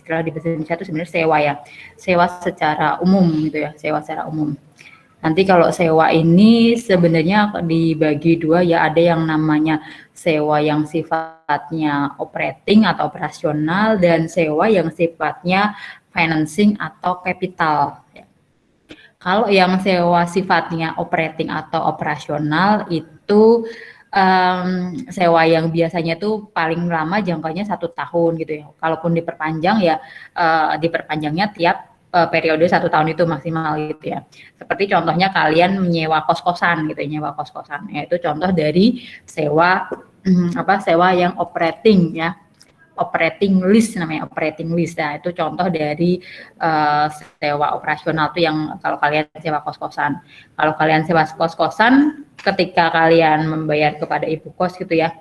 istilah di bahasa Indonesia itu sebenarnya sewa ya, sewa secara umum gitu ya, sewa secara umum. Nanti kalau sewa ini sebenarnya dibagi dua ya, ada yang namanya sewa yang sifatnya operating atau operasional dan sewa yang sifatnya financing atau capital. Kalau yang sewa sifatnya operating atau operasional itu sewa yang biasanya tuh paling lama jangkanya 1 tahun gitu ya. Kalaupun diperpanjang ya diperpanjangnya tiap periode 1 tahun itu maksimal gitu ya. Seperti contohnya kalian menyewa kos-kosan gitu, nyewa kos-kosan. Yaitu contoh dari sewa sewa yang operating ya. Operating lease namanya, operating lease. Nah, itu contoh dari sewa operasional tuh yang kalau kalian sewa kos-kosan. Kalau kalian sewa kos-kosan, ketika kalian membayar kepada ibu kos gitu ya,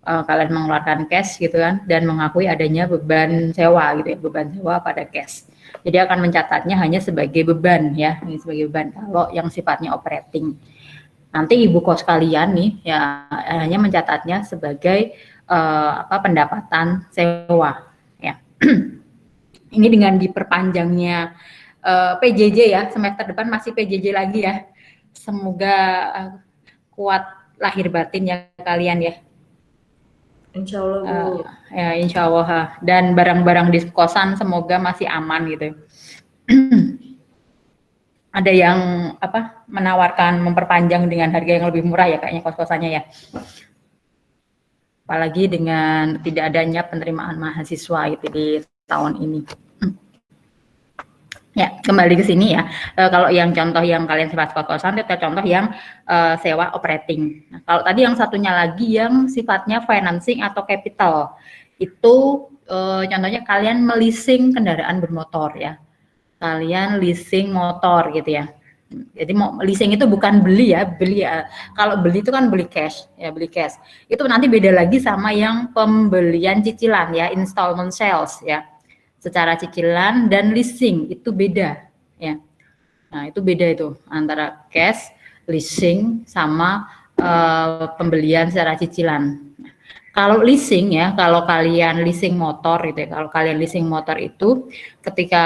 kalian mengeluarkan cash gitu kan, dan mengakui adanya beban sewa gitu ya, beban sewa pada cash. Jadi akan mencatatnya hanya sebagai beban ya, ini sebagai beban. Kalau yang sifatnya operating, nanti ibu kos kalian nih ya hanya mencatatnya sebagai pendapatan sewa ya. Ini dengan diperpanjangnya PJJ ya, semester depan masih PJJ lagi ya. Semoga kuat lahir batin ya kalian ya. Insya Allah Bu. Ya insya Allah. Dan barang-barang di kosan semoga masih aman gitu. Ada yang menawarkan memperpanjang dengan harga yang lebih murah ya kayaknya kos-kosannya ya. Apalagi dengan tidak adanya penerimaan mahasiswa itu di tahun ini. Ya, kembali ke sini ya. Kalau yang contoh yang kalian sewa kos-kosan itu contoh yang sewa operating. Nah, kalau tadi yang satunya lagi yang sifatnya financing atau capital. Itu contohnya kalian meleasing kendaraan bermotor ya. Kalian leasing motor gitu ya. Jadi mau leasing itu bukan beli ya, kalau beli itu kan beli cash ya, beli cash. Itu nanti beda lagi sama yang pembelian cicilan ya, installment sales ya. Secara cicilan dan leasing itu beda ya. Nah, itu beda itu antara cash, leasing sama pembelian secara cicilan. Kalau leasing ya, kalau kalian leasing motor gitu ya, kalau kalian leasing motor itu ketika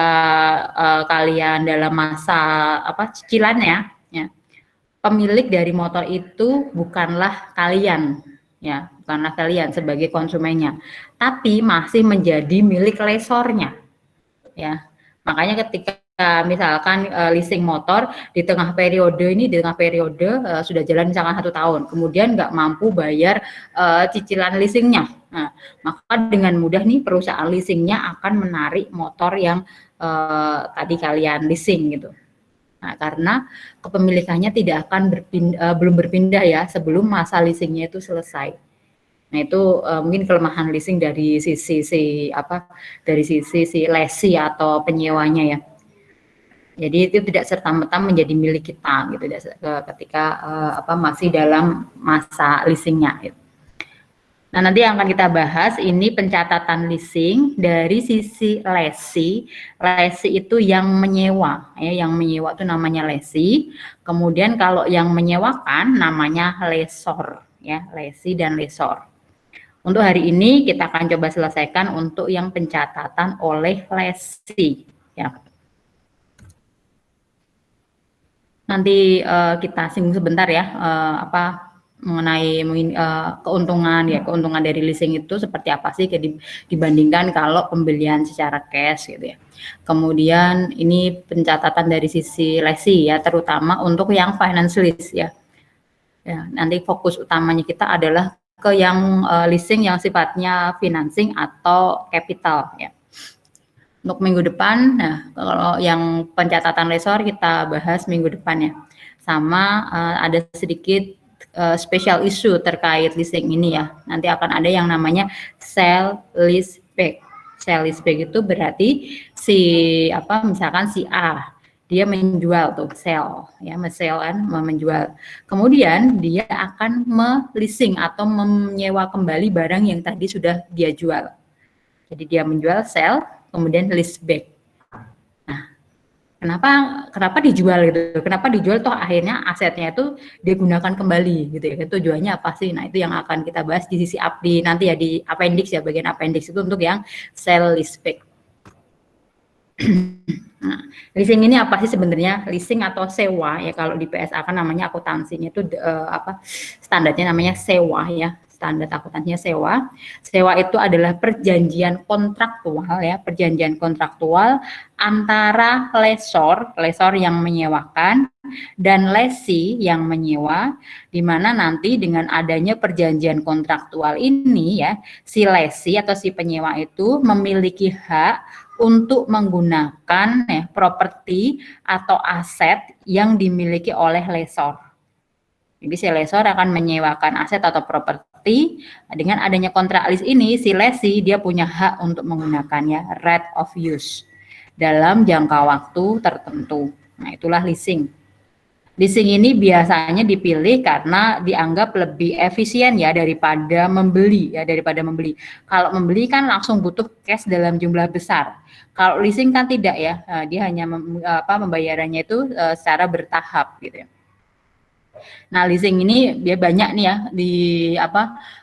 kalian dalam masa cicilannya ya, pemilik dari motor itu bukanlah kalian ya, bukanlah kalian sebagai konsumennya, tapi masih menjadi milik lesornya ya. Makanya ketika misalkan leasing motor di tengah periode sudah jalan misalkan 1 tahun, kemudian nggak mampu bayar cicilan leasingnya, nah, maka dengan mudah nih perusahaan leasingnya akan menarik motor yang tadi kalian leasing gitu. Nah, karena kepemilikannya tidak akan belum berpindah ya sebelum masa leasingnya itu selesai. Nah, itu mungkin kelemahan leasing dari sisi si lesi atau penyewanya ya. Jadi itu tidak serta-merta menjadi milik kita gitu ketika masih dalam masa leasingnya gitu. Nah, nanti yang akan kita bahas ini pencatatan leasing dari sisi lesi. Lesi itu yang menyewa ya, yang menyewa itu namanya lesi. Kemudian kalau yang menyewakan namanya lesor ya, lesi dan lesor. Untuk hari ini kita akan coba selesaikan untuk yang pencatatan oleh lesi ya. Nanti kita singgung sebentar ya mengenai keuntungan dari leasing itu seperti apa sih dibandingkan kalau pembelian secara cash gitu ya. Kemudian ini pencatatan dari sisi lesi ya, terutama untuk yang finance lease ya. Ya, nanti fokus utamanya kita adalah ke yang leasing yang sifatnya financing atau capital ya. Untuk minggu depan, nah kalau yang pencatatan lesor kita bahas minggu depan ya. Sama ada sedikit special issue terkait leasing ini ya. Nanti akan ada yang namanya sell lease back. Sell lease back itu berarti misalkan si A dia menjual tuh sell ya, sell kan menjual. Kemudian dia akan leasing atau menyewa kembali barang yang tadi sudah dia jual. Jadi dia menjual sell kemudian lease back. Nah, kenapa dijual gitu? Kenapa dijual toh akhirnya asetnya itu digunakan kembali gitu ya? Tujuannya apa sih? Nah, itu yang akan kita bahas di sisi nanti ya di appendix ya, bagian appendix itu untuk yang sell lease back. Nah, leasing ini apa sih sebenarnya? Leasing atau sewa ya, kalau di PSA kan namanya akuntansinya itu apa standarnya namanya sewa ya. Standar akuntansinya sewa. Sewa itu adalah perjanjian kontraktual ya, perjanjian kontraktual antara lesor yang menyewakan dan lesi yang menyewa, di mana nanti dengan adanya perjanjian kontraktual ini ya, si lesi atau si penyewa itu memiliki hak untuk menggunakan ya, properti atau aset yang dimiliki oleh lesor. Jadi si lesor akan menyewakan aset atau properti, dengan adanya kontrak lease ini si lesi dia punya hak untuk menggunakannya, right of use dalam jangka waktu tertentu. Nah, itulah leasing. Leasing ini biasanya dipilih karena dianggap lebih efisien ya daripada membeli. Kalau membeli kan langsung butuh cash dalam jumlah besar. Kalau leasing kan tidak ya, dia hanya pembayarannya itu secara bertahap gitu ya. Nah, leasing ini dia banyak nih ya di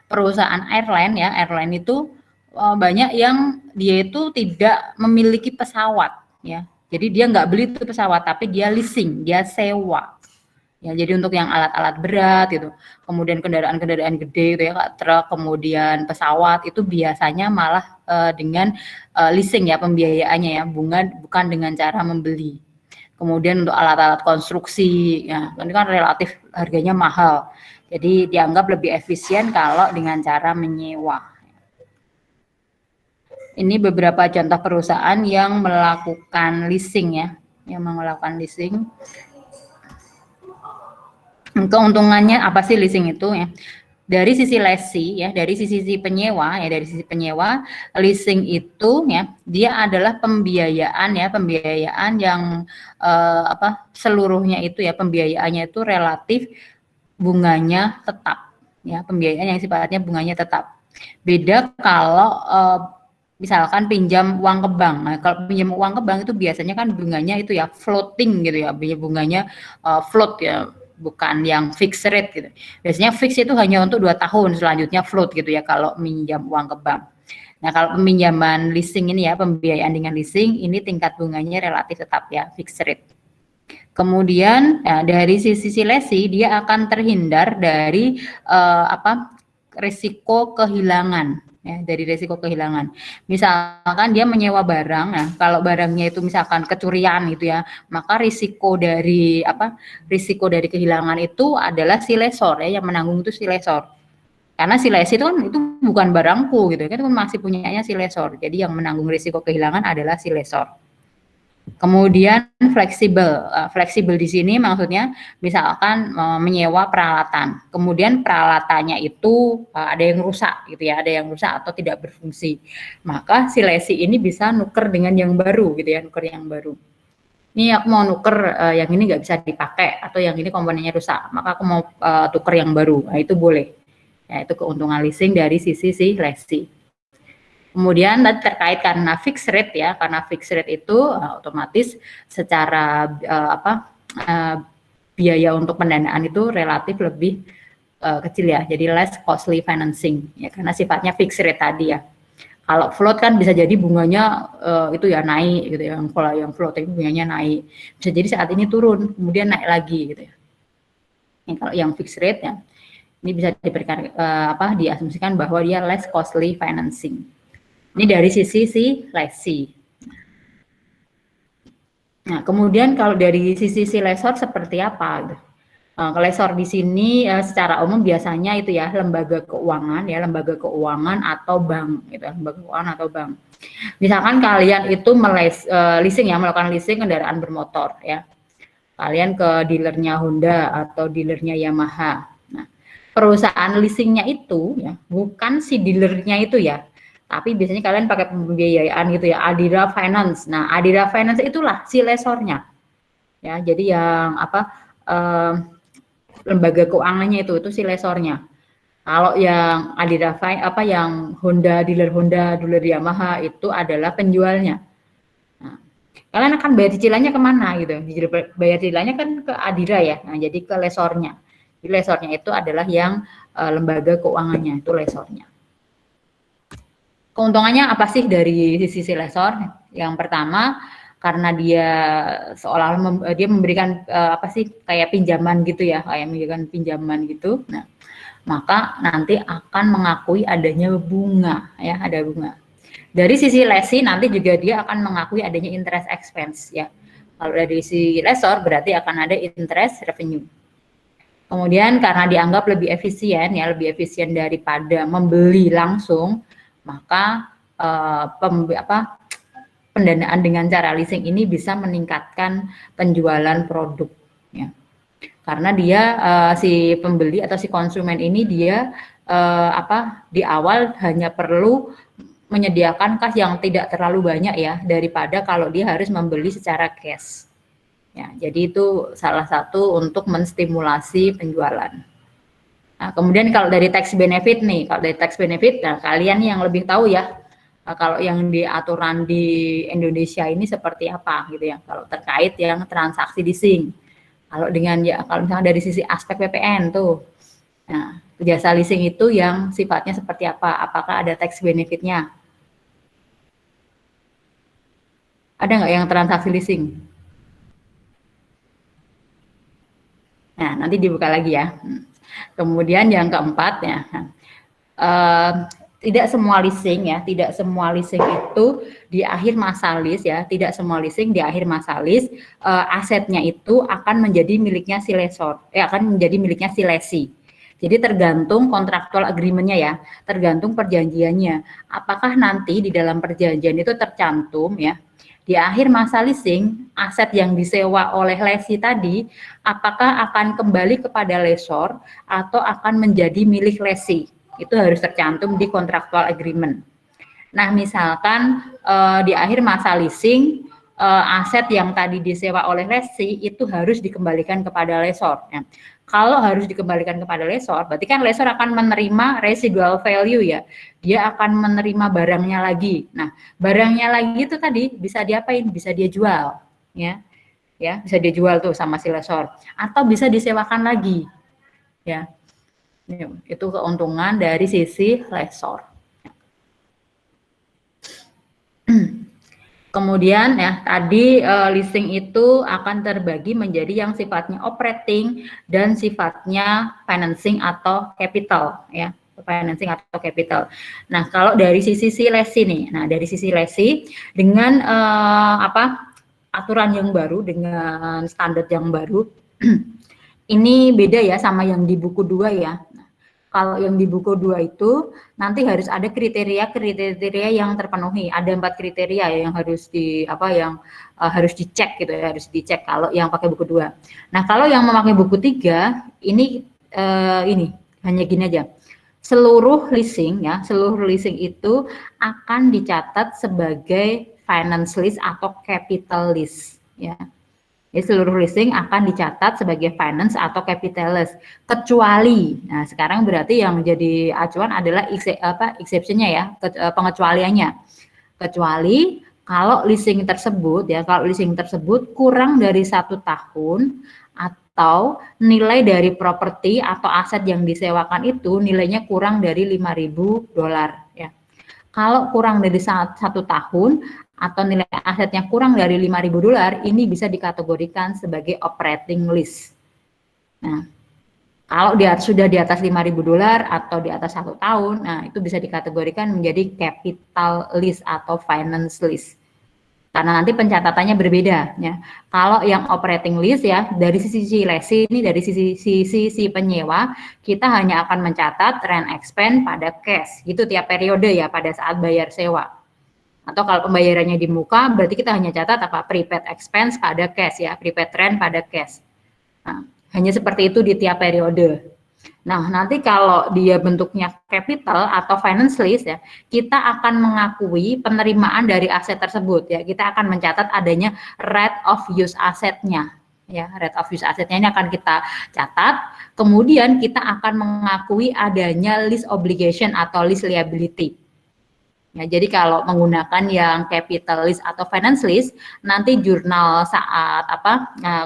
perusahaan airline ya. Airline itu banyak yang dia itu tidak memiliki pesawat ya. Jadi dia nggak beli itu pesawat, tapi dia leasing, dia sewa. Ya, jadi untuk yang alat-alat berat gitu, kemudian kendaraan-kendaraan gede gitu ya, truk, kemudian pesawat itu biasanya malah dengan leasing ya pembiayaannya ya, bukan dengan cara membeli. Kemudian untuk alat-alat konstruksi, ya, ini kan relatif harganya mahal. Jadi dianggap lebih efisien kalau dengan cara menyewa. Ini beberapa contoh perusahaan yang melakukan leasing ya, Keuntungannya apa sih leasing itu ya? Dari sisi lesi ya, dari sisi penyewa ya, leasing itu ya, dia adalah pembiayaan yang seluruhnya itu ya, pembiayaannya itu relatif bunganya tetap ya, pembiayaan yang sifatnya bunganya tetap. Beda kalau misalkan pinjam uang ke bank. Nah, kalau pinjam uang ke bank itu biasanya kan bunganya itu ya floating gitu ya, bunganya float ya, bukan yang fixed rate gitu. Biasanya fix itu hanya untuk 2 tahun, selanjutnya float gitu ya kalau minjam uang ke bank. Nah, kalau peminjaman leasing ini ya, pembiayaan dengan leasing ini tingkat bunganya relatif tetap ya, fixed rate. Kemudian ya, dari sisi lesi dia akan terhindar dari risiko kehilangan ya, dari risiko kehilangan. Misalkan dia menyewa barang, nah kalau barangnya itu misalkan kecurian gitu ya, maka risiko dari kehilangan itu adalah si lesor ya, yang menanggung itu si lesor. Karena si lesi itu kan itu bukan barangku gitu kan, itu masih punyanya si lesor. Jadi yang menanggung risiko kehilangan adalah si lesor. Kemudian fleksibel di sini maksudnya misalkan menyewa peralatan, kemudian peralatannya itu ada yang rusak gitu ya, ada yang rusak atau tidak berfungsi, maka si lesi ini bisa nuker dengan yang baru gitu ya, nuker yang baru. Ini aku mau nuker yang ini nggak bisa dipakai atau yang ini komponennya rusak, maka aku mau tuker yang baru, nah itu boleh. Ya, itu keuntungan leasing dari sisi si lesi. Kemudian tadi terkait karena fixed rate ya, karena fixed rate itu otomatis secara biaya untuk pendanaan itu relatif lebih kecil ya, jadi less costly financing ya, karena sifatnya fixed rate tadi ya. Kalau float kan bisa jadi bunganya itu ya naik gitu ya, kalau yang float itu bunganya naik, bisa jadi saat ini turun kemudian naik lagi gitu ya. Kalau yang fixed rate ya, ini bisa diberikan diasumsikan bahwa dia less costly financing. Ini dari sisi si lesi. Nah, kemudian kalau dari sisi si lesor seperti apa? Lesor di sini secara umum biasanya itu ya lembaga keuangan atau bank gitu, lembaga keuangan atau bank. Misalkan kalian itu melakukan leasing kendaraan bermotor ya. Kalian ke dealernya Honda atau dealernya Yamaha. Nah, perusahaan leasingnya itu ya, bukan si dealernya itu ya, tapi biasanya kalian pakai pembiayaan gitu ya, Adira Finance. Nah, Adira Finance itulah si lesornya. Ya, jadi yang lembaga keuangannya itu si lesornya. Kalau yang Adira yang dealer Honda, dealer Yamaha itu adalah penjualnya. Nah, kalian akan bayar cicilannya kemana gitu? Bayar cicilannya kan ke Adira ya. Nah, jadi ke lesornya. Jadi lesornya itu adalah yang lembaga keuangannya, itu lesornya. Keuntungannya apa sih dari sisi lesor? Yang pertama, karena dia seolah dia memberikan apa sih kayak pinjaman gitu ya, kayak memberikan pinjaman gitu. Nah, maka nanti akan mengakui adanya bunga ya, ada bunga. Dari sisi lesi nanti juga dia akan mengakui adanya interest expense ya. Kalau dari sisi lesor berarti akan ada interest revenue. Kemudian karena dianggap lebih efisien ya, lebih efisien daripada membeli langsung, maka pendanaan dengan cara leasing ini bisa meningkatkan penjualan produk ya. Karena dia si pembeli atau si konsumen ini dia di awal hanya perlu menyediakan kas yang tidak terlalu banyak ya, daripada kalau dia harus membeli secara cash. Ya, jadi itu salah satu untuk menstimulasi penjualan. Nah, kemudian kalau dari tax benefit nih, kalau dari tax benefit, nah kalian yang lebih tahu ya, kalau yang di aturan di Indonesia ini seperti apa gitu ya, kalau terkait yang transaksi leasing. Kalau dengan ya, kalau misalnya dari sisi aspek PPN tuh, nah jasa leasing itu yang sifatnya seperti apa? Apakah ada tax benefitnya? Ada nggak yang transaksi leasing? Nah, nanti dibuka lagi ya. Kemudian yang keempat ya, tidak semua leasing ya, tidak semua leasing itu di akhir masa lease ya, tidak semua leasing di akhir masa lease asetnya itu akan menjadi miliknya si lessor, akan menjadi miliknya si lesi. Jadi tergantung kontraktual agreement-nya ya, tergantung perjanjiannya. Apakah nanti di dalam perjanjian itu tercantum ya, di akhir masa leasing, aset yang disewa oleh lesi tadi, apakah akan kembali kepada lessor atau akan menjadi milik lesi? Itu harus tercantum di kontraktual agreement. Nah, misalkan di akhir masa leasing, aset yang tadi disewa oleh lesi itu harus dikembalikan kepada lessor. Ya. Kalau harus dikembalikan kepada lessor, berarti kan lessor akan menerima residual value ya. Dia akan menerima barangnya lagi. Nah, barangnya lagi itu tadi bisa diapain? Bisa dia jual, ya. Ya, bisa dia jual tuh sama si lessor atau bisa disewakan lagi. Ya. Itu keuntungan dari sisi lessor. Kemudian ya tadi leasing itu akan terbagi menjadi yang sifatnya operating dan sifatnya financing atau capital ya, financing atau capital. Nah, kalau dari sisi lesi nih. Nah, dari sisi lesi dengan aturan yang baru, dengan standar yang baru ini beda ya sama yang di buku 2 ya. Kalau yang di buku 2 itu nanti harus ada kriteria yang terpenuhi. Ada 4 kriteria yang harus harus dicek gitu ya, harus dicek kalau yang pakai buku 2. Nah, kalau yang memakai buku 3 ini hanya gini aja. Seluruh leasing itu akan dicatat sebagai finance lease atau capital lease ya. Jadi seluruh leasing akan dicatat sebagai finance atau capitalist kecuali, nah sekarang berarti yang menjadi acuan adalah exception-nya ya, pengecualiannya. Kecuali kalau leasing tersebut kurang dari 1 tahun atau nilai dari properti atau aset yang disewakan itu nilainya kurang dari $5.000 ya. Kalau kurang dari 1 tahun atau nilai asetnya kurang dari $5.000, ini bisa dikategorikan sebagai operating lease. Nah, kalau sudah di atas $5.000 atau di atas 1 tahun, nah itu bisa dikategorikan menjadi capital lease atau finance lease. Karena nanti pencatatannya berbeda ya. Kalau yang operating lease ya dari sisi lesi ini, dari sisi penyewa, kita hanya akan mencatat rent expense pada cash gitu tiap periode ya pada saat bayar sewa. Atau kalau pembayarannya di muka berarti kita hanya catat prepaid expense pada cash ya, prepaid rent pada cash. Nah, hanya seperti itu di tiap periode. Nah, nanti kalau dia bentuknya capital atau finance lease ya, kita akan mengakui penerimaan dari aset tersebut ya. Kita akan mencatat adanya rate of use asetnya ya, rate of use asetnya ini akan kita catat. Kemudian kita akan mengakui adanya lease obligation atau lease liability. Ya, jadi kalau menggunakan yang capital lease atau finance lease, nanti jurnal saat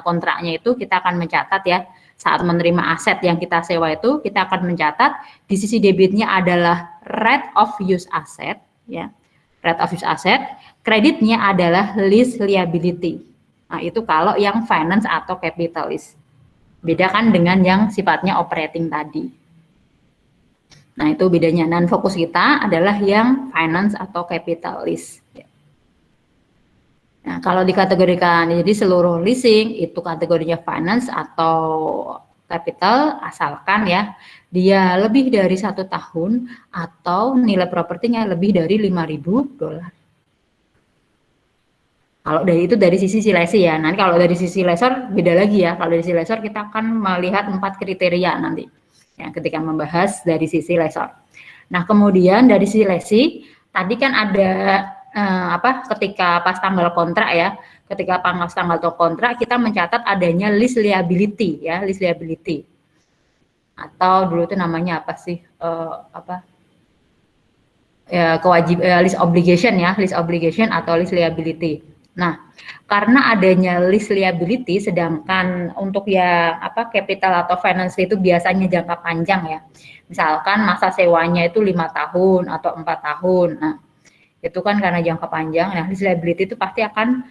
kontraknya itu kita akan mencatat ya, saat menerima aset yang kita sewa itu kita akan mencatat di sisi debitnya adalah rate of use asset ya. right of use asset, kreditnya adalah lease liability. Nah, itu kalau yang finance atau capitalist. Beda kan dengan yang sifatnya operating tadi. Nah, itu bedanya. Dan fokus kita adalah yang finance atau capitalist. Nah, kalau dikategorikan, jadi seluruh leasing itu kategorinya finance atau capital, asalkan ya dia lebih dari 1 tahun atau nilai propertinya lebih dari $5.000. Kalau dari itu dari sisi si lesi ya. Nanti kalau dari sisi lessor beda lagi ya. Kalau dari sisi lessor kita akan melihat 4 kriteria nanti ya ketika membahas dari sisi lessor. Nah, kemudian dari sisi lesi tadi kan ada ketika pas tanggal kontrak ya, ketika pas tanggal kontrak kita mencatat adanya lease liability ya, lease liability. Atau dulu itu namanya apa sih? Lease obligation ya, lease obligation atau lease liability. Nah, karena adanya lease liability, sedangkan untuk ya capital atau finance itu biasanya jangka panjang ya. Misalkan masa sewanya itu 5 tahun atau 4 tahun. Nah, itu kan karena jangka panjang. Nah, lease liability itu pasti akan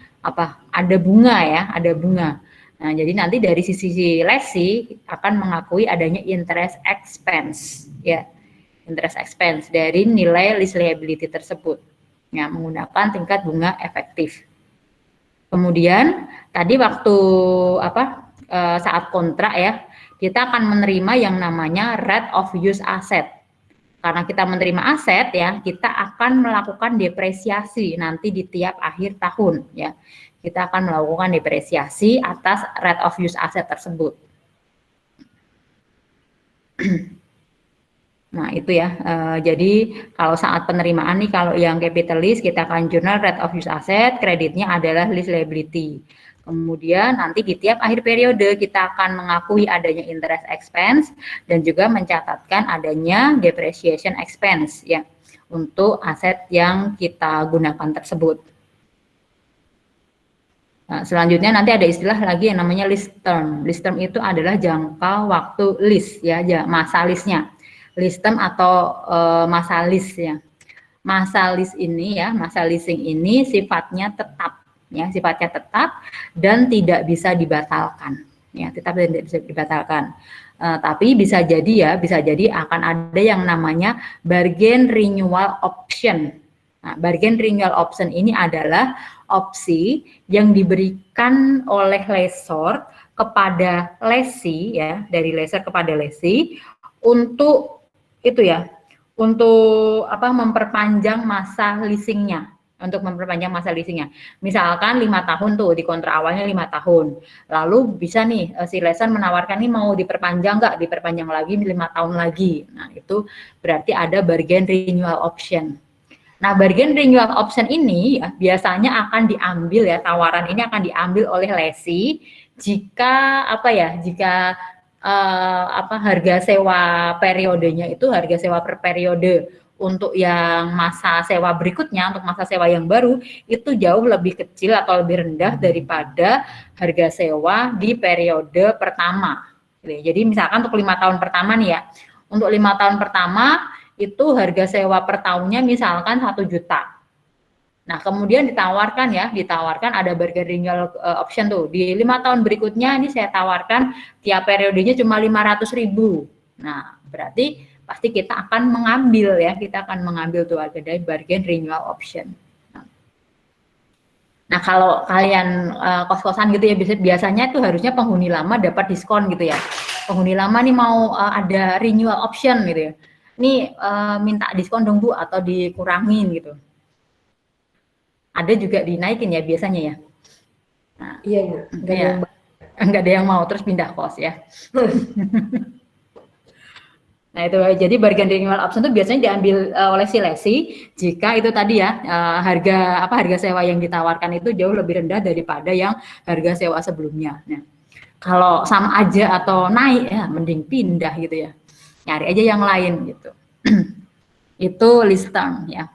ada bunga ya, ada bunga. Nah, jadi nanti dari sisi lesi akan mengakui adanya interest expense ya. Interest expense dari nilai lease liability tersebut ya, menggunakan tingkat bunga efektif. Kemudian tadi waktu saat kontrak ya, kita akan menerima yang namanya right of use asset. Karena kita menerima aset ya, kita akan melakukan depresiasi nanti di tiap akhir tahun ya. Kita akan melakukan depresiasi atas right of use asset tersebut. Nah, itu ya. Jadi kalau saat penerimaan nih, kalau yang capitalist kita akan jurnal right of use asset, kreditnya adalah lease liability. Kemudian nanti di tiap akhir periode kita akan mengakui adanya interest expense dan juga mencatatkan adanya depreciation expense ya untuk aset yang kita gunakan tersebut. Nah, selanjutnya nanti ada istilah lagi yang namanya lease term. Lease term itu adalah jangka waktu lease ya, masa lease-nya. Lease term atau masa lease ya. Masa lease ini ya, masa leasing ini sifatnya tetap ya, sifatnya tetap dan tidak bisa dibatalkan ya, tetap tidak bisa dibatalkan. Tapi bisa jadi ya, bisa jadi akan ada yang namanya bargain renewal option. Nah, bargain renewal option ini adalah opsi yang diberikan oleh lessor kepada lesi ya, dari lessor kepada lesi untuk itu ya, untuk memperpanjang masa leasingnya, untuk memperpanjang masa leasingnya. Misalkan 5 tahun tuh, di kontrak awalnya 5 tahun. Lalu bisa nih si lessor menawarkan nih mau diperpanjang nggak, diperpanjang lagi 5 tahun lagi. Nah, itu berarti ada bargain renewal option. Nah, bargain renewal option ini ya, biasanya akan diambil ya, tawaran ini akan diambil oleh lesi jika jika harga sewa periodenya itu harga sewa per periode untuk yang masa sewa berikutnya, untuk masa sewa yang baru itu jauh lebih kecil atau lebih rendah daripada harga sewa di periode pertama. Jadi misalkan untuk 5 tahun pertama nih ya, untuk 5 tahun pertama itu harga sewa per tahunnya misalkan 1 juta. Nah, kemudian ditawarkan ada bargain renewal option tuh. Di 5 tahun berikutnya ini saya tawarkan tiap periodenya cuma 500.000. Nah, berarti pasti kita akan mengambil ya, kita akan mengambil tuh harga dari bargain renewal option. Nah, kalau kalian kos-kosan gitu ya, biasanya tuh harusnya penghuni lama dapat diskon gitu ya. Penghuni lama nih mau ada renewal option gitu ya. Nih minta diskon dong Bu atau dikurangin gitu. Ada juga dinaikin ya biasanya ya. Nah, iya Bu. Enggak ada yang mau terus pindah kos ya. Nah, itu jadi bargain renewal option itu biasanya diambil oleh si lesi jika itu tadi ya harga sewa yang ditawarkan itu jauh lebih rendah daripada yang harga sewa sebelumnya. Nah, kalau sama aja atau naik ya mending pindah gitu ya. Nyari aja yang lain gitu. Itu lease term ya.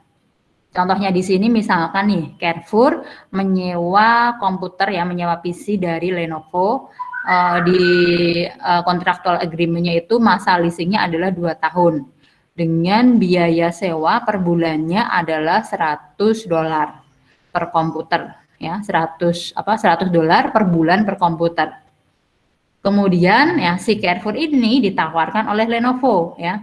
Contohnya di sini misalkan nih Carrefour menyewa komputer ya, menyewa PC dari Lenovo di contractual agreement-nya itu masa leasingnya adalah 2 tahun. dengan biaya sewa per bulannya adalah $100 per komputer, ya, $100 per bulan per komputer. Kemudian ya si Carrefour ini ditawarkan oleh Lenovo ya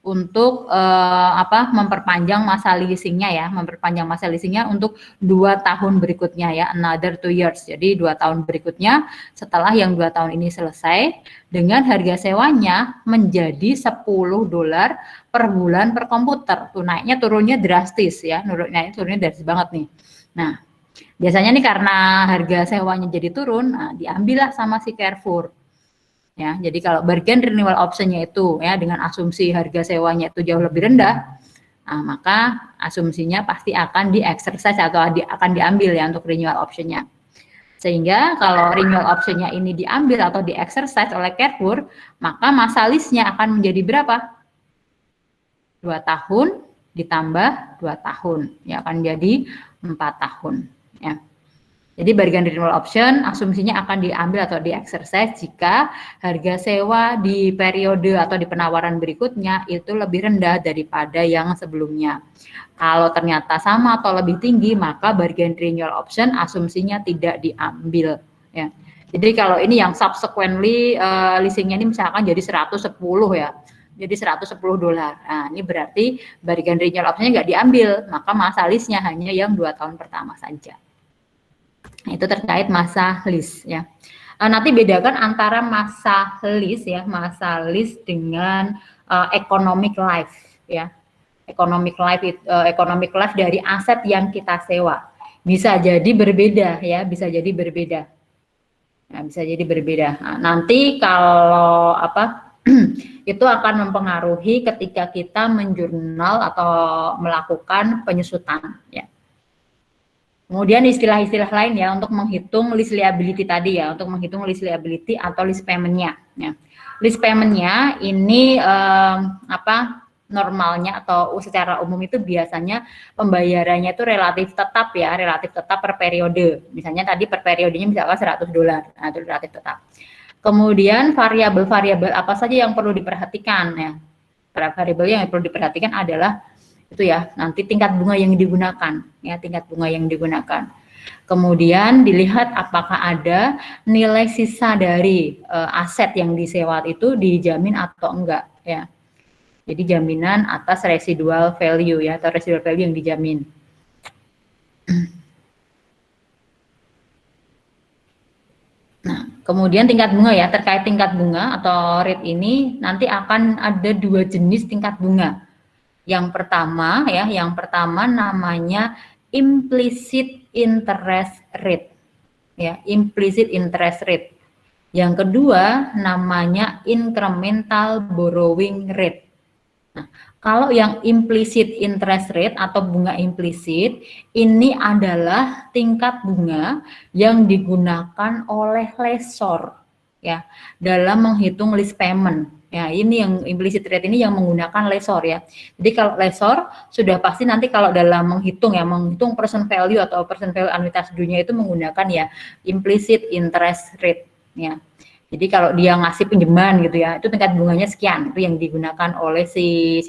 untuk memperpanjang masa leasingnya untuk 2 tahun berikutnya ya, another 2 years. Jadi 2 tahun berikutnya setelah yang 2 tahun ini selesai, dengan harga sewanya menjadi $10 per bulan per komputer. Tuh naiknya turunnya drastis ya, turunnya drastis banget nih. Nah, biasanya nih karena harga sewanya jadi turun, diambillah sama si Carrefour. Ya, jadi kalau bargain renewal option-nya itu ya dengan asumsi harga sewanya itu jauh lebih rendah, maka asumsinya pasti akan di-exercise atau akan diambil ya untuk renewal option-nya. Sehingga kalau renewal option-nya ini diambil atau di-exercise oleh Carrefour, maka masa lease-nya akan menjadi berapa? 2 tahun ditambah 2 tahun, ya akan jadi 4 tahun. Ya. Jadi bargain renewal option asumsinya akan diambil atau di-exercise jika harga sewa di periode atau di penawaran berikutnya itu lebih rendah daripada yang sebelumnya. Kalau ternyata sama atau lebih tinggi, maka bargain renewal option asumsinya tidak diambil. Ya. Jadi kalau ini yang subsequently leasingnya ini misalkan jadi 110 ya, jadi $110. Nah ini berarti bargain renewal optionnya nggak diambil, maka masa lease-nya hanya yang 2 tahun pertama saja. Nah, itu terkait masa lease ya. Nanti bedakan antara masa lease ya, masa lease dengan economic life ya. Economic life dari aset yang kita sewa. Bisa jadi berbeda ya, bisa jadi berbeda. Nah, bisa jadi berbeda. Nah, nanti kalau itu akan mempengaruhi ketika kita menjurnal atau melakukan penyusutan ya. Kemudian istilah-istilah lain ya untuk menghitung lease liability tadi ya, untuk menghitung lease liability atau lease payment-nya. Ya. Lease payment-nya ini normalnya atau secara umum itu biasanya pembayarannya itu relatif tetap ya, relatif tetap per periode. Misalnya tadi per periodenya misalkan $100, nah itu relatif tetap. Kemudian variabel-variabel apa saja yang perlu diperhatikan ya. Variabel yang perlu diperhatikan adalah itu ya, nanti tingkat bunga yang digunakan ya, tingkat bunga yang digunakan. Kemudian dilihat apakah ada nilai sisa dari aset yang disewa itu dijamin atau enggak ya. Jadi jaminan atas residual value ya, atau residual value yang dijamin. Nah, kemudian tingkat bunga ya, terkait tingkat bunga atau rate ini nanti akan ada 2 jenis tingkat bunga. Yang pertama namanya implicit interest rate. Ya, implicit interest rate. Yang kedua namanya incremental borrowing rate. Nah, kalau yang implicit interest rate atau bunga implisit ini adalah tingkat bunga yang digunakan oleh lessor ya dalam menghitung lease payment. Ya, ini yang implicit rate ini yang menggunakan lessor ya. Jadi kalau lessor sudah pasti nanti kalau dalam menghitung present value atau present value anuitas dunia itu menggunakan ya implicit interest rate ya. Jadi kalau dia ngasih pinjaman gitu ya, itu tingkat bunganya sekian, itu yang digunakan oleh si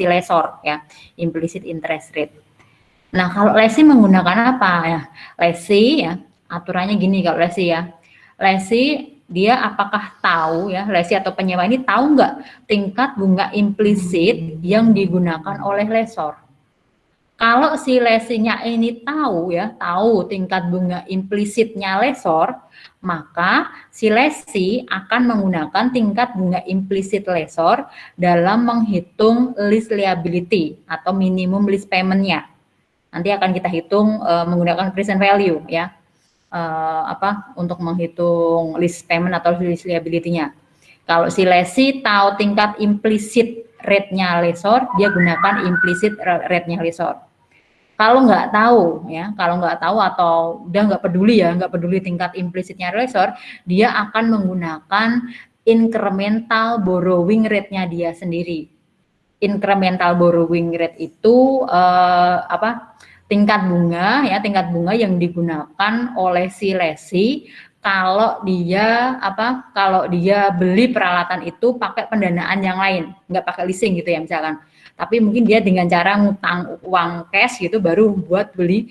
lessor ya, implicit interest rate. Nah, kalau lessee menggunakan apa ya? Lessee ya, aturannya gini kalau lessee ya. Lessee dia apakah tahu ya, lessee atau penyewa ini tahu nggak tingkat bunga implisit yang digunakan oleh lessor? Kalau si lessee-nya ini tahu tingkat bunga implisitnya lessor, maka si lessee akan menggunakan tingkat bunga implisit lessor dalam menghitung lease liability atau minimum lease payment-nya. Nanti akan kita hitung menggunakan present value ya. Untuk menghitung lease payment atau lease liability-nya. Kalau si lessee tahu tingkat implicit rate-nya lessor, dia gunakan implicit rate-nya lessor. Kalau nggak tahu atau udah nggak peduli tingkat implicitnya lessor, dia akan menggunakan incremental borrowing rate-nya dia sendiri. Incremental borrowing rate itu tingkat bunga yang digunakan oleh si lessee kalau dia beli peralatan itu pakai pendanaan yang lain, nggak pakai leasing gitu ya misalkan. tapi mungkin dia dengan cara ngutang uang cash gitu baru buat beli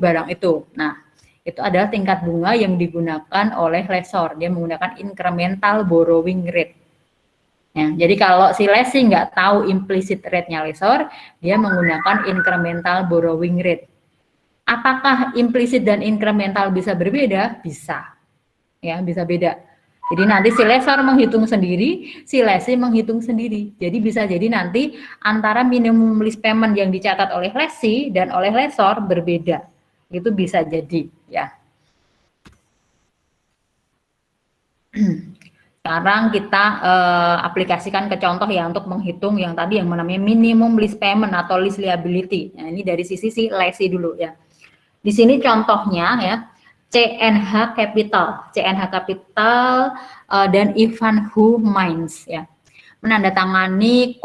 barang itu. Nah, itu adalah tingkat bunga yang digunakan oleh lessor. Dia menggunakan incremental borrowing rate. Ya, jadi kalau si lessee nggak tahu implicit rate-nya lessor, dia menggunakan incremental borrowing rate. Apakah implisit dan incremental bisa berbeda? Bisa. Ya, bisa beda. Jadi nanti si lessor menghitung sendiri, si lessee menghitung sendiri. Jadi bisa jadi nanti antara minimum list payment yang dicatat oleh lessee dan oleh lessor berbeda. Itu bisa jadi, ya. Sekarang kita aplikasikan ke contoh ya untuk menghitung yang tadi yang namanya minimum list payment atau list liability. Nah, ini dari sisi si lessee dulu ya. Di sini contohnya ya. CNH Capital dan Ivanhoe Mines ya, menandatangani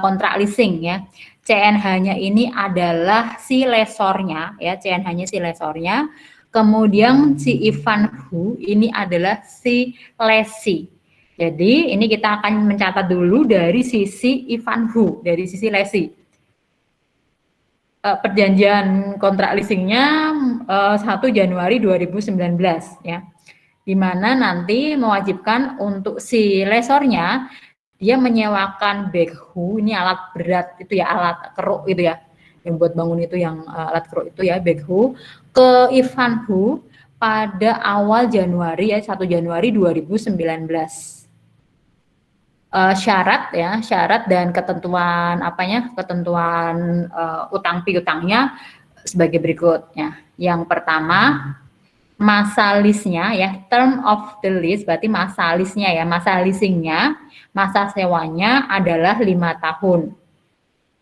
kontrak leasing ya. CNH-nya ini adalah si lessornya ya, CNH-nya si lessornya. Kemudian si Ivanhoe ini adalah si lessee. Jadi ini kita akan mencatat dulu dari sisi Ivanhoe, dari sisi lessee. Perjanjian kontrak leasingnya 1 Januari 2019 ya, di mana nanti mewajibkan untuk si lessornya dia menyewakan backhoe, ini alat berat itu ya, alat keruk itu ya, yang buat bangun itu yang alat keruk itu ya, backhoe ke Ivanhoe pada awal Januari ya, 1 Januari 2019. Syarat dan ketentuan ketentuan utang piutangnya sebagai berikutnya. Yang pertama, masa lease-nya ya, term of the lease berarti masa lease-nya ya, masa leasingnya, masa sewanya adalah 5 tahun.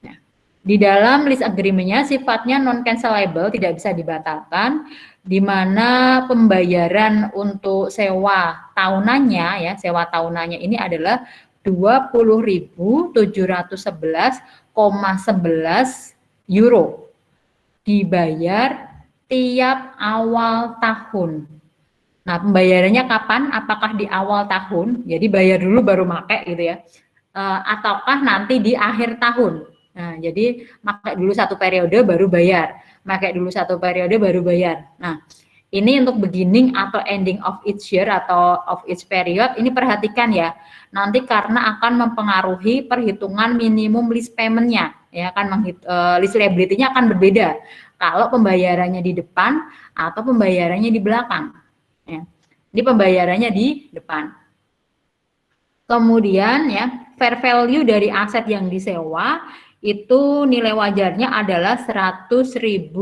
Nah, di dalam lease agreement-nya sifatnya non cancelable, tidak bisa dibatalkan, di mana pembayaran untuk sewa tahunannya ya, sewa tahunannya ini adalah 20.711,11 euro dibayar tiap awal tahun. Nah, pembayarannya kapan? Apakah di awal tahun? Jadi bayar dulu baru make gitu ya. Ataukah nanti di akhir tahun? Nah, jadi pakai dulu satu periode baru bayar. Pakai dulu satu periode baru bayar. Nah, ini untuk beginning atau ending of each year atau of each period, ini perhatikan ya. Nanti karena akan mempengaruhi perhitungan minimum lease payment-nya, ya kan, lease liability-nya akan berbeda kalau pembayarannya di depan atau pembayarannya di belakang. Ya. Ini pembayarannya di depan. Kemudian ya, fair value dari aset yang disewa itu nilai wajarnya adalah 100.000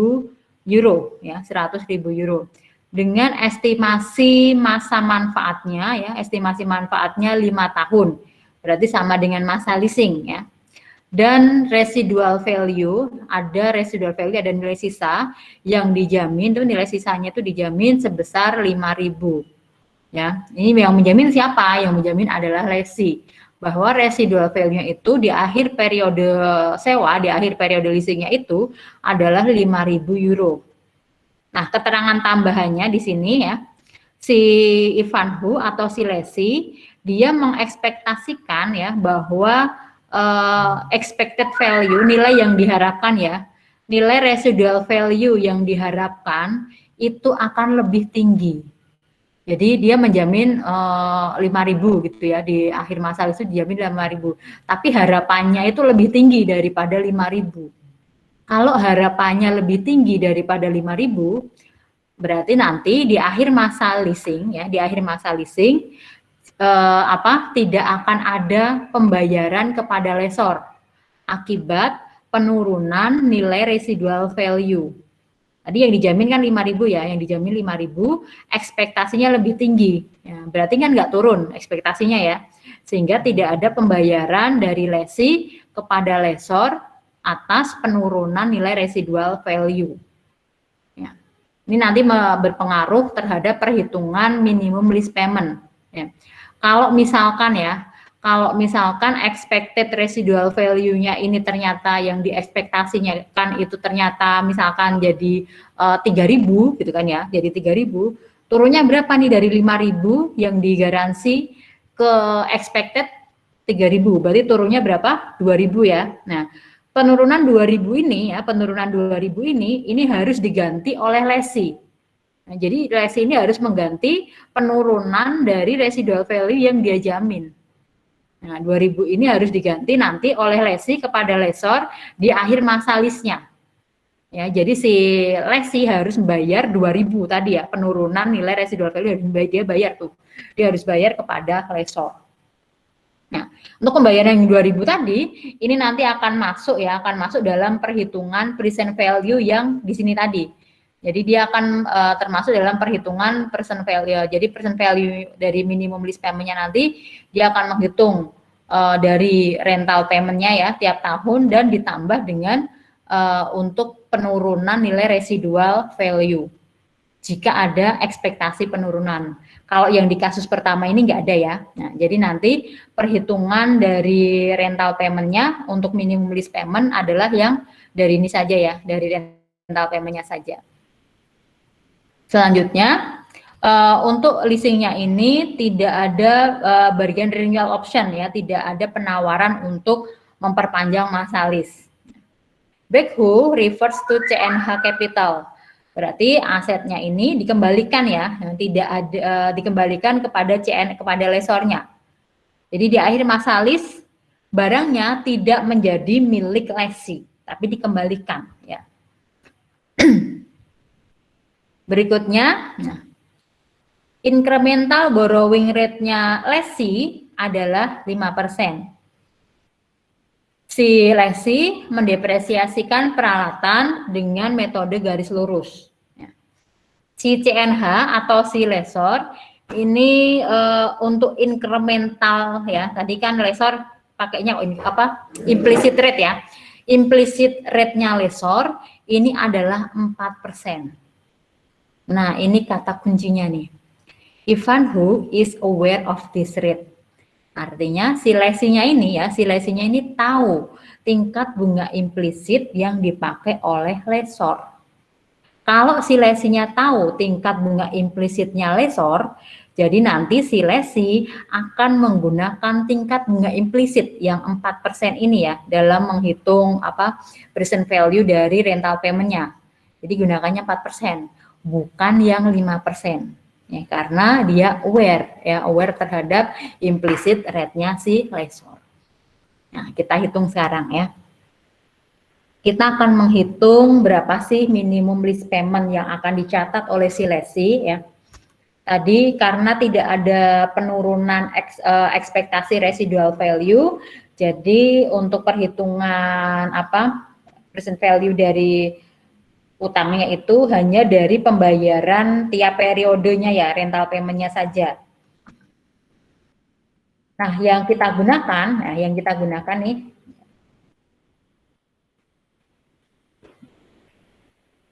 euro ya, 100.000 euro dengan estimasi masa manfaatnya ya, estimasi manfaatnya 5 tahun, berarti sama dengan masa leasing ya. Dan residual value, ada residual value, ada nilai sisa yang dijamin, itu nilai sisanya itu dijamin sebesar 5.000 ya. Ini yang menjamin siapa? Yang menjamin adalah lessee, bahwa residual value-nya itu di akhir periode sewa, di akhir periode leasingnya itu adalah 5.000 euro. Nah, keterangan tambahannya di sini ya, si Ivanhoe atau si lessee, dia mengekspektasikan ya bahwa expected value, nilai yang diharapkan ya, nilai residual value yang diharapkan itu akan lebih tinggi. Jadi dia menjamin 5.000 gitu ya, di akhir masa itu dijamin 5.000. Tapi harapannya itu lebih tinggi daripada 5.000. Kalau harapannya lebih tinggi daripada 5.000, berarti nanti di akhir masa leasing ya, di akhir masa leasing tidak akan ada pembayaran kepada lessor akibat penurunan nilai residual value. Tadi yang dijamin kan 5.000 ya, yang dijamin 5.000, ekspektasinya lebih tinggi. Ya, berarti kan nggak turun ekspektasinya ya, sehingga tidak ada pembayaran dari lessee kepada lessor atas penurunan nilai residual value. Ya. Ini nanti berpengaruh terhadap perhitungan minimum lease payment. Ya. Kalau misalkan expected residual value-nya ini ternyata yang diekspektasinya kan itu ternyata misalkan jadi 3.000 gitu kan ya, jadi 3.000, turunnya berapa nih dari 5.000 yang digaransi ke expected 3.000, berarti turunnya berapa? 2.000 ya. Nah, penurunan 2.000 ini ya, penurunan 2.000 ini harus diganti oleh lesi. Nah, jadi lesi ini harus mengganti penurunan dari residual value yang dia jamin. Nah, 2.000 ini harus diganti nanti oleh lesi kepada lesor di akhir masa lease-nya. Ya, jadi si lesi harus membayar 2.000 tadi ya, penurunan nilai residual value dia bayar tuh. Dia harus bayar kepada lesor. Nah, untuk pembayaran yang 2.000 tadi, ini nanti akan masuk ya, akan masuk dalam perhitungan present value yang di sini tadi. Jadi dia akan termasuk dalam perhitungan present value. Jadi present value dari minimum lease payment-nya nanti dia akan menghitung dari rental payment-nya ya tiap tahun dan ditambah dengan untuk penurunan nilai residual value. Jika ada ekspektasi penurunan. Kalau yang di kasus pertama ini nggak ada ya. Nah, jadi nanti perhitungan dari rental payment-nya untuk minimum lease payment adalah yang dari ini saja ya, dari rental payment-nya saja. Selanjutnya, untuk leasingnya ini tidak ada bargain renewal option ya, tidak ada penawaran untuk memperpanjang masa lease. Backhoe refers to CNH capital. Berarti asetnya ini dikembalikan ya, tidak ada dikembalikan kepada kepada lesornya. Jadi di akhir masa lease barangnya tidak menjadi milik lesi, tapi dikembalikan ya. Berikutnya, incremental borrowing rate-nya lesi adalah 5%. Si lesi mendepresiasikan peralatan dengan metode garis lurus. Si CNH atau si lesor ini untuk incremental ya. Tadi kan lesor pakainya apa? Implicit rate ya. Implicit rate-nya lesor ini adalah 4%. Nah, ini kata kuncinya nih. Ivanhoe is aware of this rate. Artinya si lesinya ini tahu tingkat bunga implisit yang dipakai oleh lesor. Kalau si lesinya tahu tingkat bunga implisitnya lesor, jadi nanti si lesi akan menggunakan tingkat bunga implisit yang 4% ini ya dalam menghitung present value dari rental payment-nya. Jadi gunakannya 4%, bukan yang 5%. Ya, karena dia aware terhadap implicit rate-nya si lesor. Nah, kita hitung sekarang ya. Kita akan menghitung berapa sih minimum lease payment yang akan dicatat oleh si lesi ya. Tadi karena tidak ada penurunan ekspektasi residual value, jadi untuk perhitungan present value dari utangnya itu hanya dari pembayaran tiap periodenya ya, rental payment-nya saja. Nah, yang kita gunakan nih,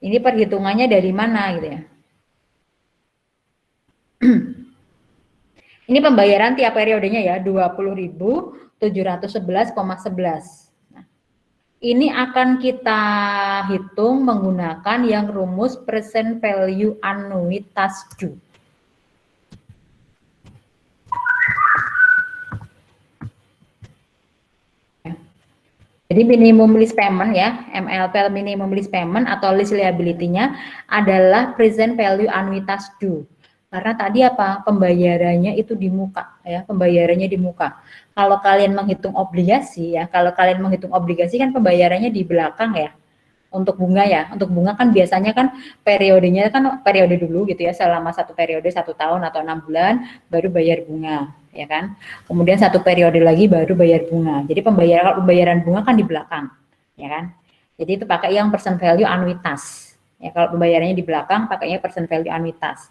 ini perhitungannya dari mana gitu ya. Ini pembayaran tiap periodenya ya, 20.711,11. Ini akan kita hitung menggunakan yang rumus present value anuitas due. Jadi minimum lease payment ya, MLP minimum lease payment atau lease liability-nya adalah present value anuitas due. Karena tadi pembayarannya itu di muka ya, pembayarannya di muka. Kalau kalian menghitung obligasi ya, kan pembayarannya di belakang ya. Untuk bunga ya, untuk bunga kan biasanya kan periodenya kan periode dulu gitu ya, selama satu periode 1 tahun atau 6 bulan baru bayar bunga ya kan. Kemudian satu periode lagi baru bayar bunga. Jadi pembayaran bunga kan di belakang ya kan. Jadi itu pakai yang present value anuitas. Ya, kalau pembayarannya di belakang pakainya present value anuitas.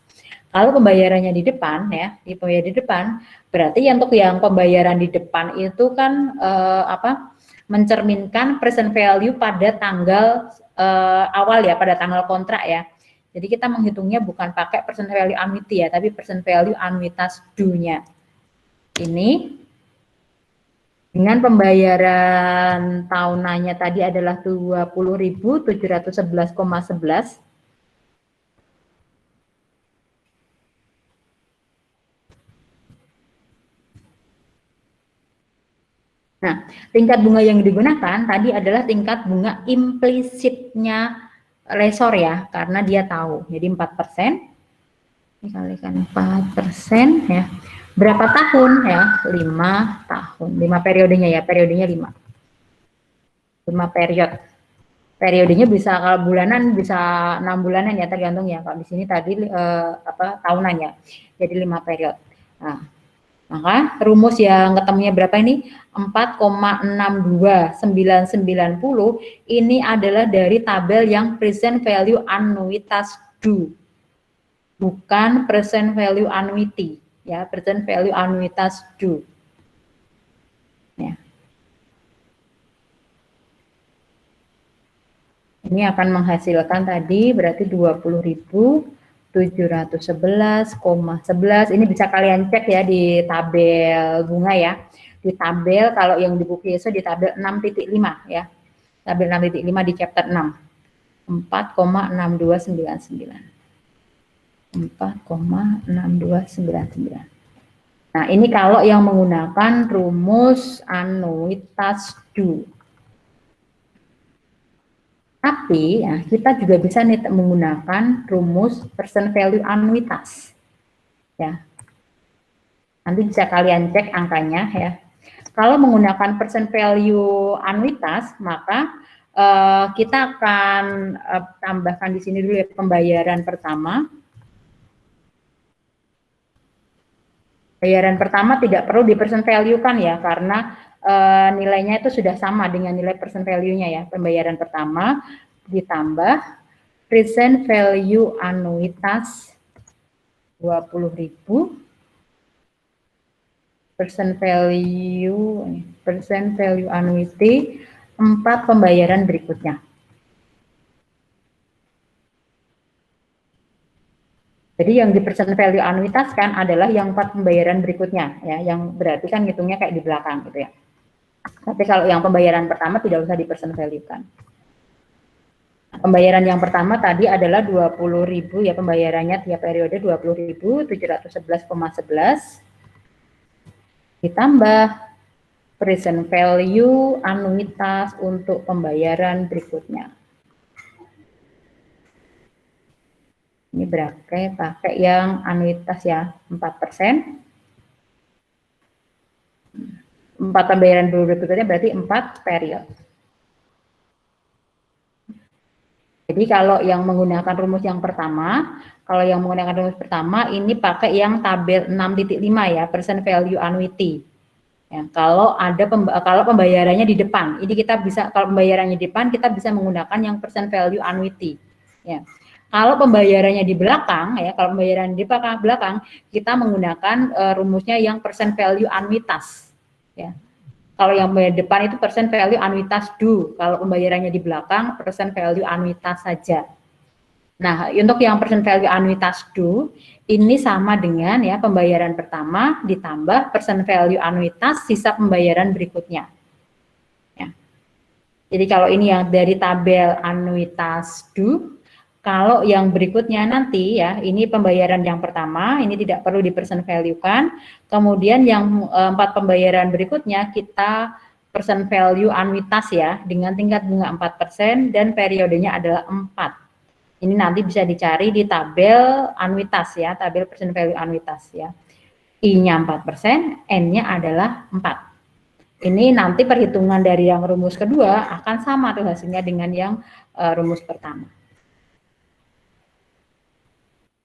Kalau pembayarannya di depan ya, di depan berarti untuk yang pembayaran di depan itu kan mencerminkan present value pada tanggal awal ya, pada tanggal kontrak ya. Jadi kita menghitungnya bukan pakai present value annuity ya, tapi present value anuitas due-nya. Ini dengan pembayaran tahunannya tadi adalah 20.711,11. Nah, tingkat bunga yang digunakan tadi adalah tingkat bunga implisitnya lesor ya, karena dia tahu. Jadi 4%, dikalikan 4% ya. Berapa tahun ya? 5 tahun. 5 periodenya ya, periodenya 5. 5 periode. Periodenya bisa kalau bulanan bisa 6 bulanan ya, tergantung ya. Kalau di sini tadi tahunan ya. Jadi 5 periode. Nah, maka rumus yang ketemunya berapa ini? 4,62990 ini adalah dari tabel yang present value annuitas due. Bukan present value annuity ya, present value annuitas due. Ya. Ini akan menghasilkan tadi berarti 20.711,11. Ini bisa kalian cek ya di tabel bunga ya. Di tabel kalau yang di buku ISO di tabel 6.5 ya. Tabel 6.5 di chapter 6. 4,6299. 4,6299. Nah, ini kalau yang menggunakan rumus anuitas due. Tapi ya, kita juga bisa nih menggunakan rumus present value anuitas. Ya. Nanti bisa kalian cek angkanya ya. Kalau menggunakan present value anuitas, maka kita akan tambahkan di sini dulu ya pembayaran pertama. Bayaran pertama tidak perlu di present value kan ya, karena nilainya itu sudah sama dengan nilai present value-nya ya. Pembayaran pertama ditambah present value anuitas 20.000, present value annuity 4 pembayaran berikutnya. Jadi yang di present value anuitas kan adalah yang 4 pembayaran berikutnya ya, yang berarti kan ngitungnya kayak di belakang gitu ya. Tapi kalau yang pembayaran pertama tidak usah di present value kan. Pembayaran yang pertama tadi adalah 20.000 ya, pembayarannya tiap periode 20.711,11 ditambah present value anuitas untuk pembayaran berikutnya. Ini berarti pakai yang anuitas ya, 4%. 4 pembayaran berikutnya berarti 4 periode. Jadi kalau yang menggunakan rumus yang pertama, ini pakai yang tabel 6.5 ya, present value annuity. Ya, kalau pembayarannya di depan, ini kita bisa, kalau pembayarannya di depan kita bisa menggunakan yang present value annuity. Ya. Kalau pembayarannya di belakang ya, kalau pembayaran di belakang kita menggunakan rumusnya yang present value anuitas. Ya. Kalau yang di depan itu present value anuitas due, kalau pembayarannya di belakang present value anuitas saja. Nah, untuk yang present value anuitas due ini sama dengan ya pembayaran pertama ditambah present value anuitas sisa pembayaran berikutnya. Ya. Jadi kalau ini yang dari tabel anuitas due, kalau yang berikutnya nanti ya, ini pembayaran yang pertama, ini tidak perlu di present value-kan. Kemudian yang 4 pembayaran berikutnya kita present value anuitas ya, dengan tingkat bunga 4% dan periodenya adalah 4. Ini nanti bisa dicari di tabel anuitas ya, tabel present value anuitas ya. I-nya 4%, N-nya adalah 4. Ini nanti perhitungan dari yang rumus kedua akan sama tuh hasilnya dengan yang rumus pertama.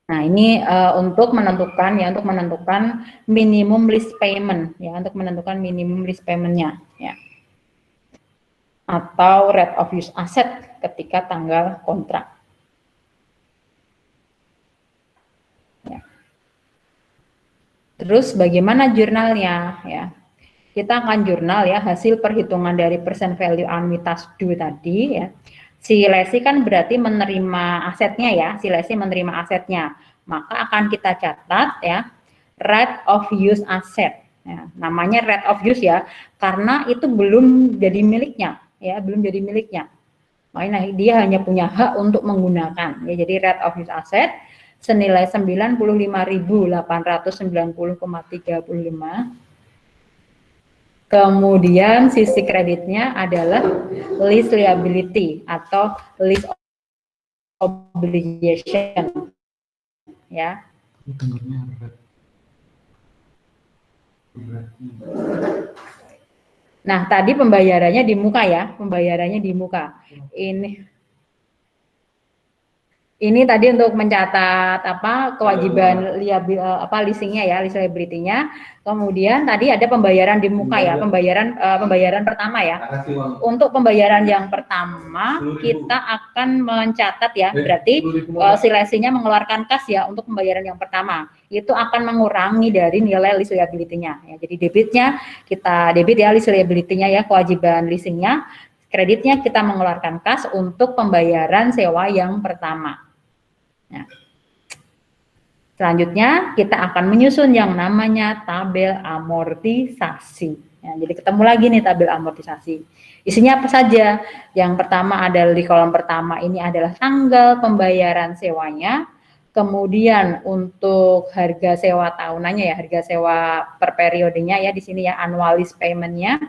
Nah, ini untuk menentukan minimum list payment ya, untuk menentukan minimum list payment-nya ya. Atau rate of use asset ketika tanggal kontrak. Ya. Terus bagaimana jurnalnya ya? Kita akan jurnal ya hasil perhitungan dari present value anuitas due tadi ya. Si lesi kan berarti menerima asetnya ya, si lesi menerima asetnya, maka akan kita catat ya rate of use asset. Ya, namanya rate of use ya, karena itu belum jadi miliknya ya, belum jadi miliknya. Makanya dia hanya punya hak untuk menggunakan. Ya, jadi rate of use asset senilai 95.890,35 Kemudian sisi kreditnya adalah lease liability atau lease obligation, ya. Nah, tadi pembayarannya di muka ya, pembayarannya di muka. Ini tadi untuk mencatat apa kewajiban leasingnya ya, lease liability-nya. Kemudian tadi ada pembayaran di muka ya, pembayaran pertama ya. Untuk pembayaran yang pertama kita akan mencatat ya, berarti si leasingnya mengeluarkan kas ya untuk pembayaran yang pertama. Itu akan mengurangi dari nilai lease liability-nya. Ya, jadi debitnya kita debit ya lease liability-nya ya, kewajiban leasingnya. Kreditnya kita mengeluarkan kas untuk pembayaran sewa yang pertama. Nah, selanjutnya kita akan menyusun yang namanya tabel amortisasi. Ya, jadi ketemu lagi nih tabel amortisasi. Isinya apa saja? Yang pertama adalah di kolom pertama ini adalah tanggal pembayaran sewanya. Kemudian untuk harga sewa tahunannya ya, harga sewa per periodenya ya di sini ya, annual lease payment-nya.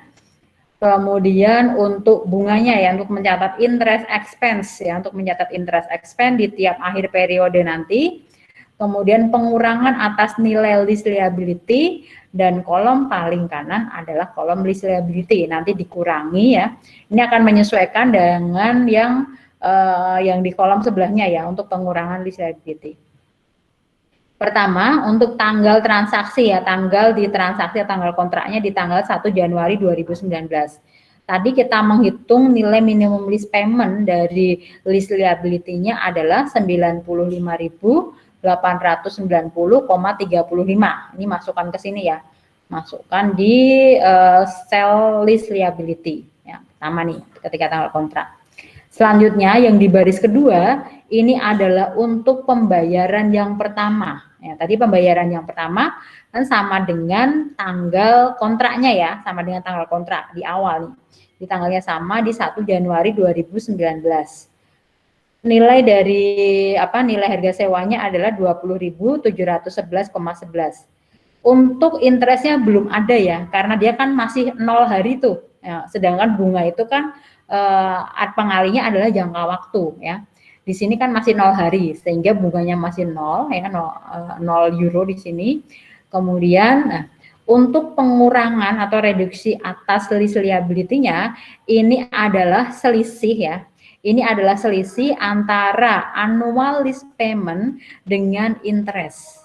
Kemudian untuk bunganya ya, untuk mencatat interest expense ya, untuk mencatat interest expense di tiap akhir periode nanti. Kemudian pengurangan atas nilai lease liability, dan kolom paling kanan adalah kolom lease liability. Nanti dikurangi ya. Ini akan menyesuaikan dengan yang di kolom sebelahnya ya, untuk pengurangan lease liability. Pertama, untuk tanggal transaksi ya, tanggal kontraknya di tanggal 1 Januari 2019. Tadi kita menghitung nilai minimum lease payment dari lease liability-nya adalah 95.890,35. Ini masukkan ke sini ya. Masukkan di sel lease liability. Ya, pertama nih, ketika tanggal kontrak. Selanjutnya yang di baris kedua ini adalah untuk pembayaran yang pertama. Ya, tadi pembayaran yang pertama kan sama dengan tanggal kontraknya ya, sama dengan tanggal kontrak di awal nih. Di tanggalnya sama di 1 Januari 2019. Nilai dari nilai harga sewanya adalah 20.711,11. Untuk interestnya belum ada ya, karena dia kan masih 0 hari tuh. Ya, sedangkan bunga itu kan pengalinya adalah jangka waktu ya. Di sini kan masih 0 hari, sehingga bunganya masih 0 ya, 0 euro di sini. Kemudian untuk pengurangan atau reduksi atas lease liability-nya ini adalah selisih ya. Ini adalah selisih antara annual lease payment dengan interest.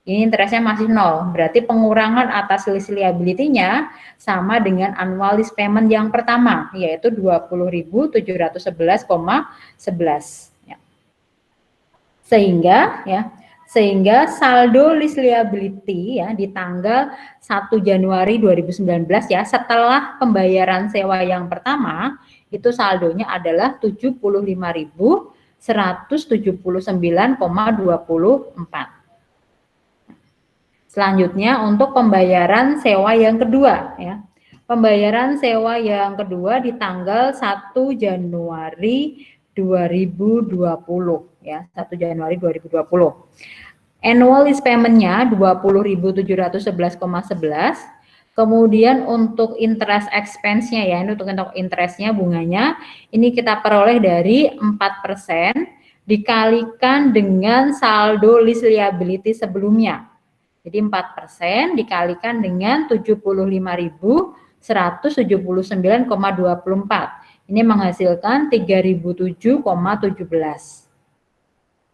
Ini interestnya masih 0, berarti pengurangan atas lease liability-nya sama dengan annual lease payment yang pertama, yaitu 20.711,11. Ya. Sehingga saldo lease liability ya di tanggal 1 Januari 2019 ya, setelah pembayaran sewa yang pertama, itu saldonya adalah 75.179,24. Selanjutnya untuk pembayaran sewa yang kedua ya. Pembayaran sewa yang kedua di tanggal 1 Januari 2020 ya, 1 Januari 2020. Annual lease payment-nya 20.711,11. Kemudian untuk interest expense-nya ya, ini untuk interest-nya bunganya ini kita peroleh dari 4% dikalikan dengan saldo lease liability sebelumnya. Jadi 4% dikalikan dengan 75.179,24. Ini menghasilkan 3.007,17.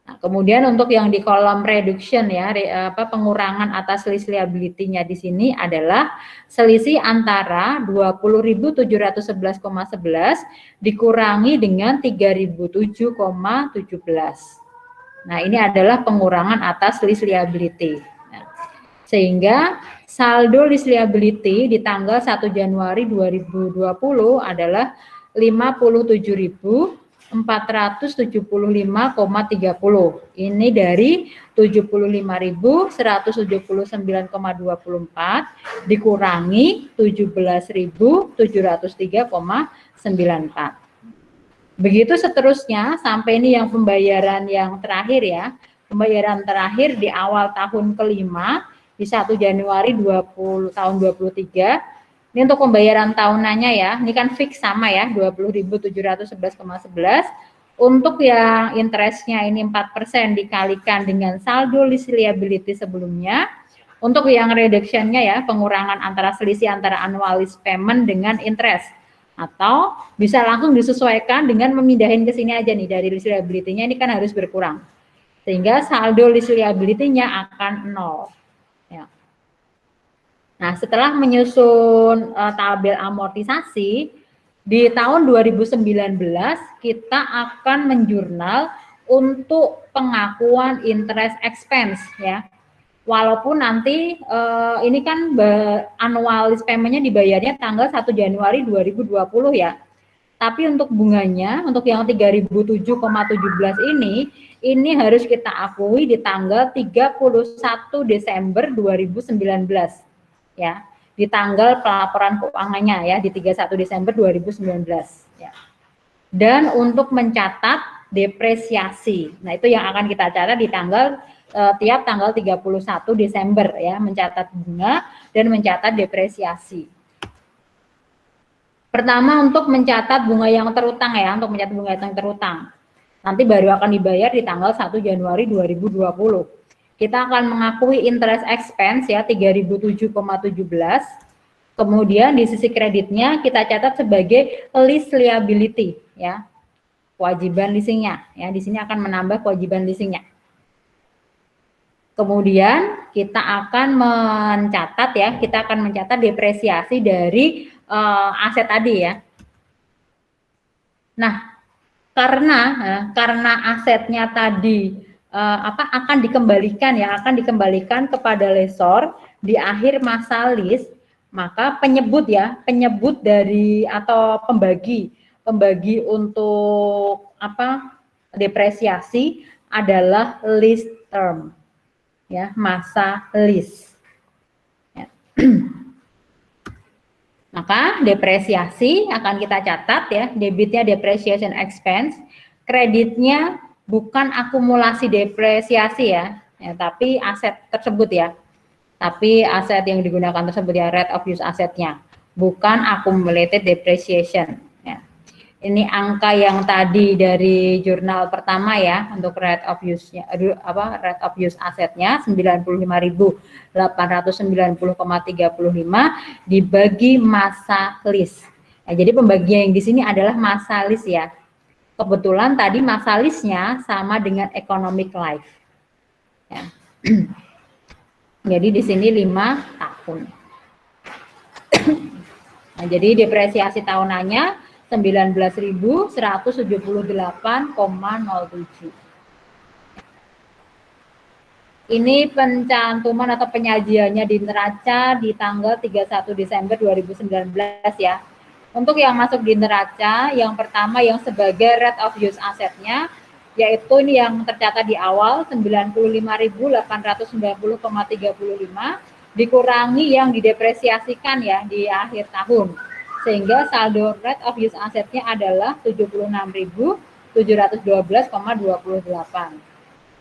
Nah, kemudian untuk yang di kolom reduction ya, pengurangan atas lease liability-nya di sini adalah selisih antara 20.711,11 dikurangi dengan 3.007,17. Nah, ini adalah pengurangan atas lease liability. Sehingga saldo lease liability di tanggal 1 Januari 2020 adalah 57.475,30. Ini dari 75.179,24 dikurangi 17.703,94. Begitu seterusnya sampai ini yang pembayaran yang terakhir ya. Pembayaran terakhir di awal tahun kelima di 1 Januari tahun 23. Ini untuk pembayaran tahunannya ya, ini kan fix sama ya, 20.711,11. Untuk yang interestnya ini 4% dikalikan dengan saldo lease liability sebelumnya. Untuk yang reduction-nya ya, pengurangan antara selisih antara annual lease payment dengan interest. Atau bisa langsung disesuaikan dengan memindahin ke sini aja nih, dari lease liability-nya ini kan harus berkurang. Sehingga saldo lease liability-nya akan 0. Ya. Nah, setelah menyusun tabel amortisasi, di tahun 2019 kita akan menjurnal untuk pengakuan interest expense ya. Walaupun nanti ini kan annual lease payment-nya dibayarnya tanggal 1 Januari 2020 ya. Tapi untuk bunganya, untuk yang 3.007,17 ini harus kita akui di tanggal 31 Desember 2019 ya. Di tanggal pelaporan keuangannya ya, di 31 Desember 2019 ya. Dan untuk mencatat depresiasi. Nah, itu yang akan kita catat di tanggal tiap tanggal 31 Desember ya, mencatat bunga dan mencatat depresiasi. Pertama untuk mencatat bunga yang terutang ya, untuk mencatat bunga yang terutang. Nanti baru akan dibayar di tanggal 1 Januari 2020. Kita akan mengakui interest expense ya 3.007,17. Kemudian di sisi kreditnya kita catat sebagai lease liability ya. Kewajiban leasingnya ya, di sini akan menambah kewajiban leasingnya. Kemudian kita akan mencatat ya, kita akan mencatat depresiasi dari aset tadi ya. Nah, karena asetnya tadi akan dikembalikan ya, akan dikembalikan kepada lessor di akhir masa lease, maka penyebut dari atau pembagi untuk depresiasi adalah lease term ya, masa lease ya. Maka depresiasi akan kita catat ya, debitnya depreciation expense, kreditnya bukan akumulasi depresiasi ya, tapi aset tersebut ya, tapi aset yang digunakan tersebut ya, rate of use asetnya, bukan accumulated depreciation ya. Ini angka yang tadi dari jurnal pertama ya, untuk rate of use-nya, rate of use asetnya 95.890,35 dibagi masa lease. Nah, jadi pembagian yang di sini adalah masa lease ya. Kebetulan tadi masa lease-nya sama dengan economic life. Ya. Jadi di sini 5 tahun. Nah, jadi depresiasi tahunannya 19.178,07. Ini pencantuman atau penyajiannya di neraca di tanggal 31 Desember 2019 ya. Untuk yang masuk di neraca, yang pertama yang sebagai rate of use asetnya, yaitu ini yang tercatat di awal 95.890,35 dikurangi yang didepresiasikan ya di akhir tahun. Sehingga saldo rate of use asetnya adalah 76.712,28.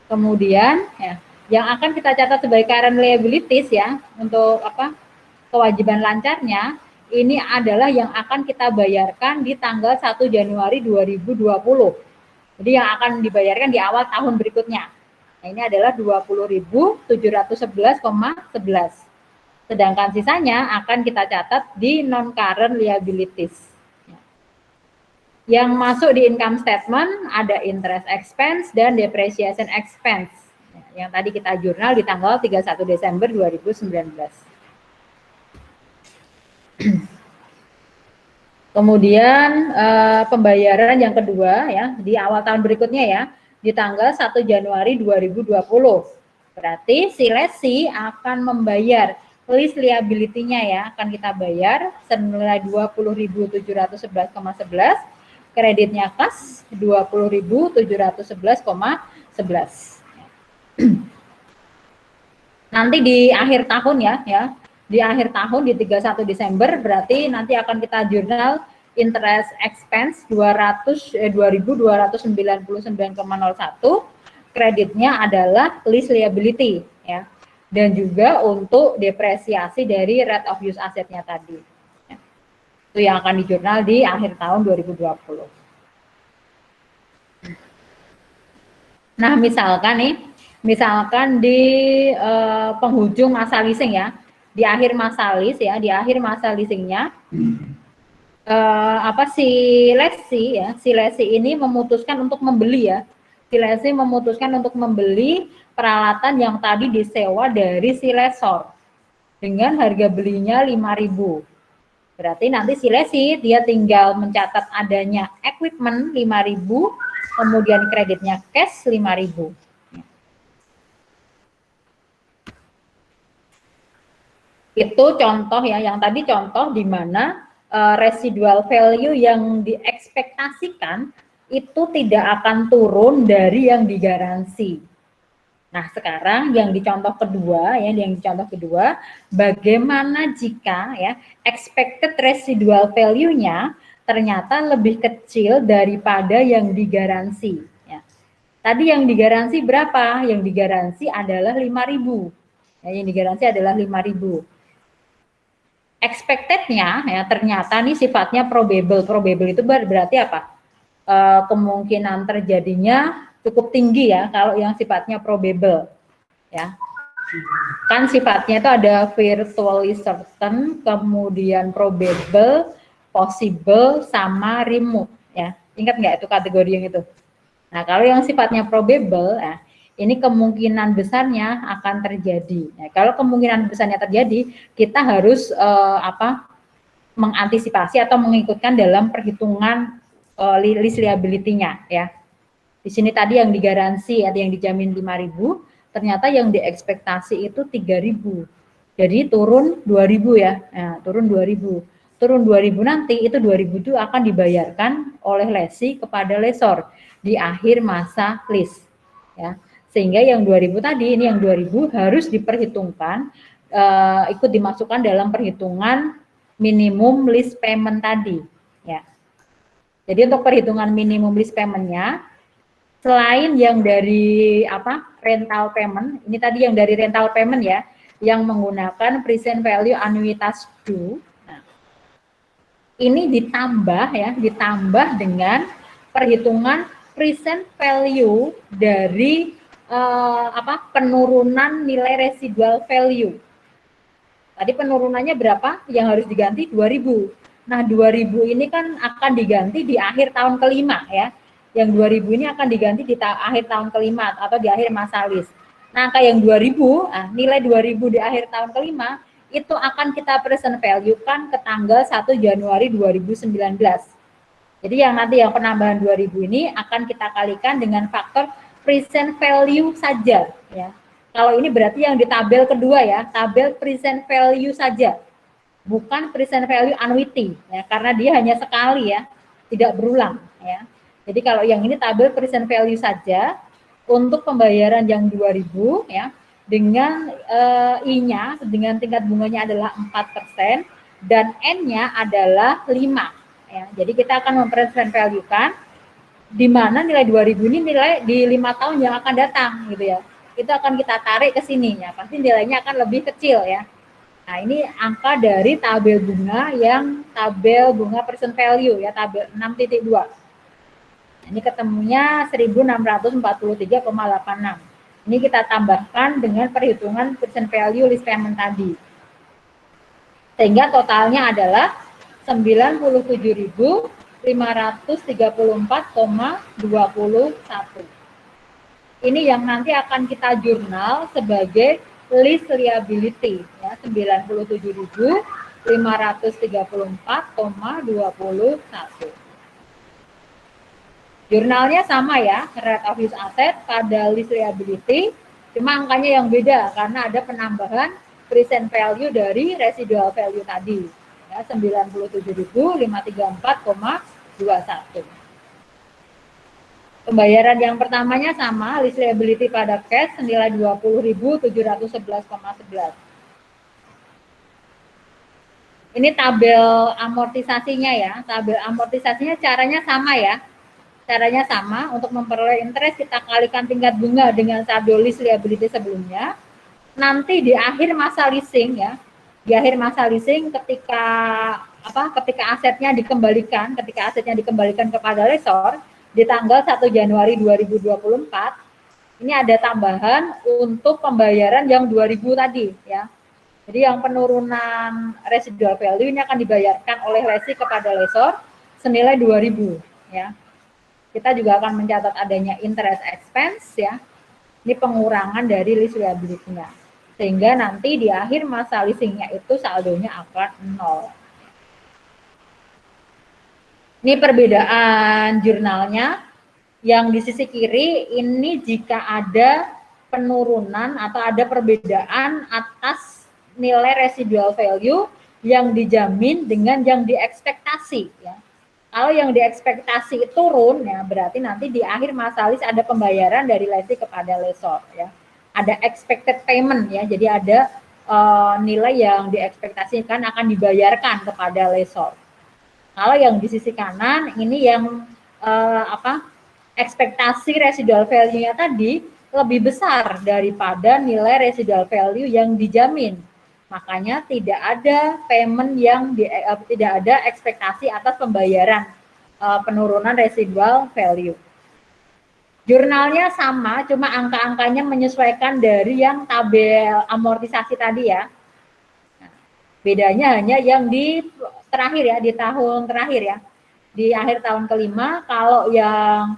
Kemudian ya, yang akan kita catat sebagai current liabilities ya, untuk kewajiban lancarnya, ini adalah yang akan kita bayarkan di tanggal 1 Januari 2020. Jadi yang akan dibayarkan di awal tahun berikutnya. Nah, ini adalah 20.711,11. Sedangkan sisanya akan kita catat di non-current liabilities. Yang masuk di income statement ada interest expense dan depreciation expense. Yang tadi kita jurnal di tanggal 31 Desember 2019. Kemudian pembayaran yang kedua ya, di awal tahun berikutnya ya, di tanggal 1 Januari 2020. Berarti si lessee akan membayar lease liability-nya ya, akan kita bayar senilai 20.711,11, kreditnya kas 20.711,11. Nanti di akhir tahun ya, di akhir tahun di 31 Desember berarti nanti akan kita jurnal interest expense 2.299,01, kreditnya adalah lease liability ya. Dan juga untuk depresiasi dari rate of use asetnya tadi. Itu yang akan dijurnal di akhir tahun 2020. Nah, misalkan di penghujung masa leasing ya, di akhir masa lease ya, di akhir masa leasingnya, si lesi ini memutuskan untuk membeli ya, si lesi memutuskan untuk membeli peralatan yang tadi disewa dari si lesor dengan harga belinya 5.000. Berarti nanti si lesi dia tinggal mencatat adanya equipment 5.000, kemudian kreditnya cash 5.000. Itu contoh ya, yang tadi contoh di mana residual value yang diekspektasikan itu tidak akan turun dari yang digaransi. Nah, sekarang yang di contoh kedua, bagaimana jika ya expected residual value-nya ternyata lebih kecil daripada yang digaransi ya. Tadi yang digaransi berapa? Yang digaransi adalah 5.000. Ya, yang digaransi adalah 5.000. Expected-nya ya ternyata nih sifatnya probable. Probable itu berarti apa? Kemungkinan terjadinya cukup tinggi ya kalau yang sifatnya probable ya. Kan sifatnya itu ada virtually certain, kemudian probable, possible, sama remote ya. Ingat nggak itu kategori yang itu? Nah, kalau yang sifatnya probable ya, ini kemungkinan besarnya akan terjadi. Nah, kalau kemungkinan besarnya terjadi, kita harus mengantisipasi atau mengikutkan dalam perhitungan list liability-nya ya. Di sini tadi yang digaransi atau yang dijamin 5.000, ternyata yang diekspektasi itu 3.000. Jadi turun 2.000 ya. Nah, turun 2.000. Turun 2.000 nanti itu 2.000 itu akan dibayarkan oleh lesi kepada lesor di akhir masa lease ya. Sehingga yang 2.000 tadi, ini yang 2.000 harus diperhitungkan, ikut dimasukkan dalam perhitungan minimum lease payment tadi ya. Jadi untuk perhitungan minimum lease payment-nya, selain yang dari rental payment, ini tadi yang dari rental payment ya, yang menggunakan present value annuitas due. Nah, ini ditambah dengan perhitungan present value dari penurunan nilai residual value. Tadi penurunannya berapa? Yang harus diganti 2.000. Nah, 2.000 ini kan akan diganti di akhir tahun kelima ya. Yang 2.000 ini akan diganti di akhir tahun kelima atau di akhir masa lease. Nah, angka yang 2.000, nilai 2.000 di akhir tahun kelima itu akan kita present value kan ke tanggal 1 Januari 2019. Jadi yang nanti yang penambahan 2.000 ini akan kita kalikan dengan faktor present value saja ya. Kalau ini berarti yang di tabel kedua ya, tabel present value saja, bukan present value annuity ya, karena dia hanya sekali ya, tidak berulang ya. Jadi kalau yang ini tabel present value saja untuk pembayaran yang 2.000 ya, dengan I-nya dengan tingkat bunganya adalah 4% dan N-nya adalah 5 ya. Jadi kita akan mempresent value-kan di mana nilai 2.000 ini nilai di 5 tahun yang akan datang gitu ya. Itu akan kita tarik ke sini ya, pasti nilainya akan lebih kecil ya. Nah, ini angka dari tabel bunga yang tabel bunga present value ya, tabel 6.2. Ini ketemunya 1.643,86. Ini kita tambahkan dengan perhitungan present value list payment tadi. Sehingga totalnya adalah 97.534,21. Ini yang nanti akan kita jurnal sebagai list liability ya, 97.534,21. Jurnalnya sama ya, rate of use asset pada list liability, cuma angkanya yang beda karena ada penambahan present value dari residual value tadi ya, 97.534,21. Pembayaran yang pertamanya sama, list liability pada cash senilai 20.711,11. Ini tabel amortisasinya ya. Tabel amortisasinya caranya sama ya. Caranya sama, untuk memperoleh interest kita kalikan tingkat bunga dengan saldo list liability sebelumnya. Nanti di akhir masa leasing ya, Di akhir masa leasing ketika asetnya dikembalikan kepada lessor di tanggal 1 Januari 2024, ini ada tambahan untuk pembayaran yang 2000 tadi ya. Jadi yang penurunan residual value ini akan dibayarkan oleh lessee kepada lessor senilai 2000 ya. Kita juga akan mencatat adanya interest expense ya. Ini pengurangan dari lease liability-nya. Sehingga nanti di akhir masa leasingnya itu saldonya akan 0. Ini perbedaan jurnalnya. Yang di sisi kiri ini jika ada penurunan atau ada perbedaan atas nilai residual value yang dijamin dengan yang diekspektasi ya. Kalau yang diekspektasi turun ya berarti nanti di akhir masa lease ada pembayaran dari lessee kepada lessor ya. Ada expected payment ya. Jadi ada nilai yang diekspektasikan akan dibayarkan kepada lessor. Kalau yang di sisi kanan ini yang ekspektasi residual value-nya tadi lebih besar daripada nilai residual value yang dijamin. Makanya tidak ada payment yang tidak ada ekspektasi atas pembayaran penurunan residual value. Jurnalnya sama, cuma angka-angkanya menyesuaikan dari yang tabel amortisasi tadi ya. Nah, bedanya hanya yang di terakhir ya, di tahun terakhir ya. Di akhir tahun kelima, kalau yang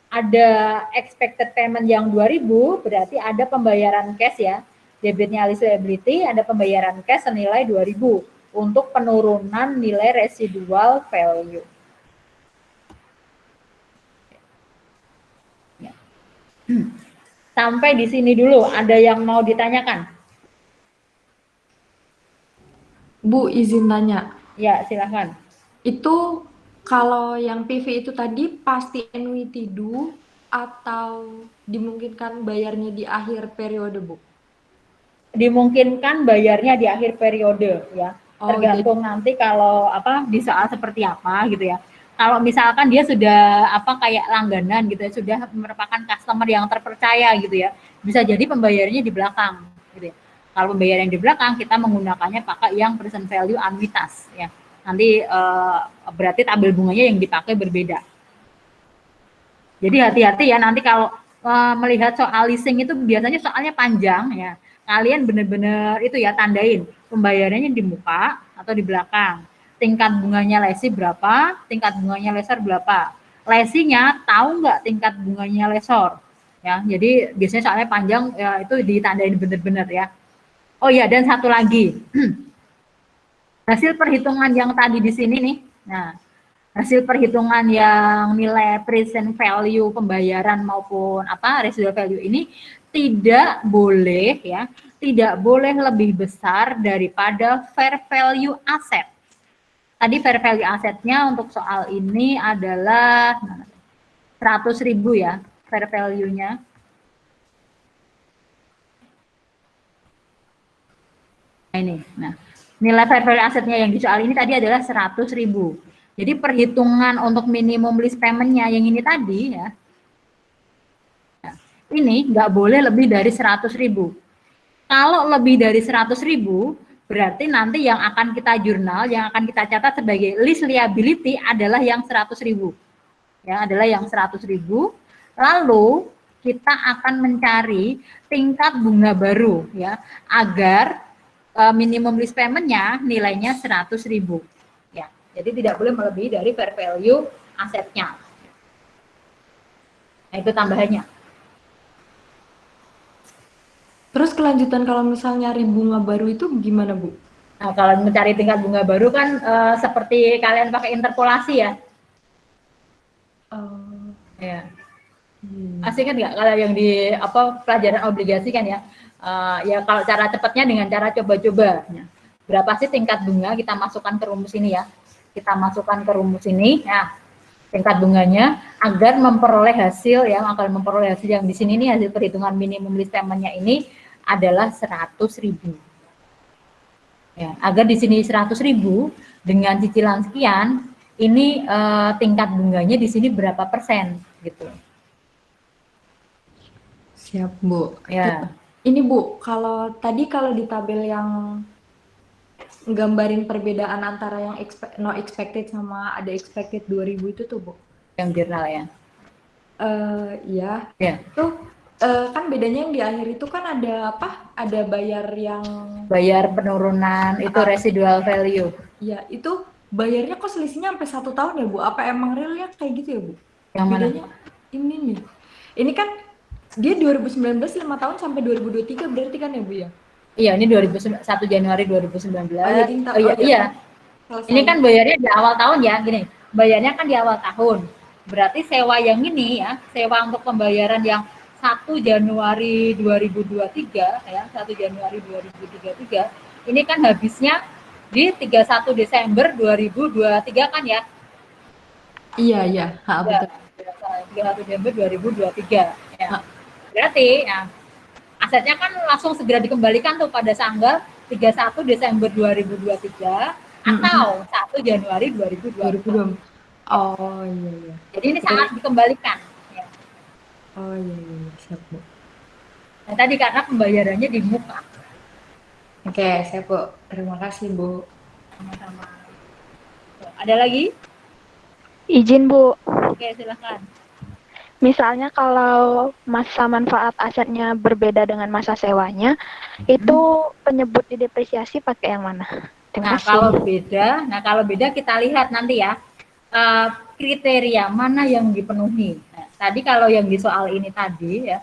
ada expected payment yang 2000, berarti ada pembayaran cash ya. Debitnya lease liability, ada pembayaran cash senilai 2000 untuk penurunan nilai residual value. Sampai di sini dulu, ada yang mau ditanyakan? Bu, izin tanya. Ya, silahkan. Itu kalau yang PV itu tadi pasti annuity due atau dimungkinkan bayarnya di akhir periode, Bu? Dimungkinkan bayarnya di akhir periode ya. Tergantung nanti kalau di saat seperti apa gitu ya. Kalau misalkan dia sudah kayak langganan gitu ya, sudah merupakan customer yang terpercaya gitu ya, bisa jadi pembayarannya di belakang gitu ya. Kalau pembayaran di belakang kita menggunakannya pakai yang present value anuitas ya. Nanti berarti tabel bunganya yang dipakai berbeda. Jadi hati-hati ya nanti kalau melihat soal leasing itu biasanya soalnya panjang ya. Kalian benar-benar itu ya tandain pembayarannya di muka atau di belakang. Tingkat bunganya lessee berapa, tingkat bunganya lessor berapa. Lessee-nya tahu nggak tingkat bunganya lessor? Ya, jadi biasanya soalnya panjang ya, itu ditandain benar-benar ya. Oh iya, dan satu lagi. Hasil perhitungan yang tadi di sini nih. Nah, hasil perhitungan yang nilai present value pembayaran maupun residual value ini tidak boleh ya, tidak boleh lebih besar daripada fair value aset. Tadi fair value asetnya untuk soal ini adalah 100.000 ya, fair value-nya. Ini, nah nilai fair value asetnya yang di soal ini tadi adalah 100.000. Jadi perhitungan untuk minimum lease payment-nya yang ini tadi ya, ini nggak boleh lebih dari 100.000. Kalau lebih dari 100.000, berarti nanti yang akan kita jurnal, yang akan kita catat sebagai lease liability adalah yang 100.000. Ya, adalah yang 100.000. Lalu kita akan mencari tingkat bunga baru ya, agar minimum lease payment-nya nilainya 100.000. Ya, jadi tidak boleh melebihi dari fair value asetnya. Nah, itu tambahannya. Terus kelanjutan kalau misalnya nyari bunga baru itu gimana, Bu? Nah, kalau mencari tingkat bunga baru kan seperti kalian pakai interpolasi ya. Ya. Asik kan nggak kalau yang di pelajaran obligasi kan ya. Ya kalau cara cepatnya dengan cara coba-coba. Berapa sih tingkat bunga kita masukkan ke rumus ini ya. Kita masukkan ke rumus ini. Nah, tingkat bunganya agar memperoleh hasil yang di sini nih hasil perhitungan minimum lease payment-nya ini adalah 100.000. Ya, agar di sini 100.000 dengan cicilan sekian, ini tingkat bunganya di sini berapa persen gitu. Siap, Bu. Ya. Ini Bu, kalau tadi di tabel yang nggambarin perbedaan antara yang no expected sama ada expected 2000 itu tuh, Bu. Yang jurnal ya. Iya. Ya. Tuh kan bedanya yang di akhir itu kan ada apa? Ada bayar penurunan itu residual value. Iya, itu bayarnya kok selisihnya sampai 1 tahun ya, Bu? Apa emang realnya kayak gitu ya, Bu? Yang mana? Bedanya ini nih. Ini kan dia 2019 5 tahun sampai 2023 berarti kan ya, Bu ya? Iya, ini 1 Januari 2019. Oh, jadi Iya. Selesai. Ini kan bayarnya di awal tahun ya, gini. Bayarnya kan di awal tahun. Berarti sewa yang ini ya, sewa untuk pembayaran yang 1 Januari 2023 ya, 1 Januari 2033, ini kan habisnya di 31 Desember 2023 kan ya? Iya. Betul. 31 Desember 2023 ya. Berarti ya, asetnya kan langsung segera dikembalikan tuh pada tanggal 31 Desember 2023 atau 1 Januari 2022. Oh iya. Jadi ini sangat dikembalikan. Ya. Oh iya, siap, Bu. Nah, tadi karena pembayarannya di muka. Oke, siap, Bu. Terima kasih, Bu. Sama-sama. Ada lagi? Izin, Bu. Oke, silakan. Misalnya kalau masa manfaat asetnya berbeda dengan masa sewanya, itu penyebut didepresiasi pakai yang mana? Nah, kalau beda kita lihat nanti ya, kriteria mana yang dipenuhi. Nah, tadi kalau yang di soal ini tadi ya,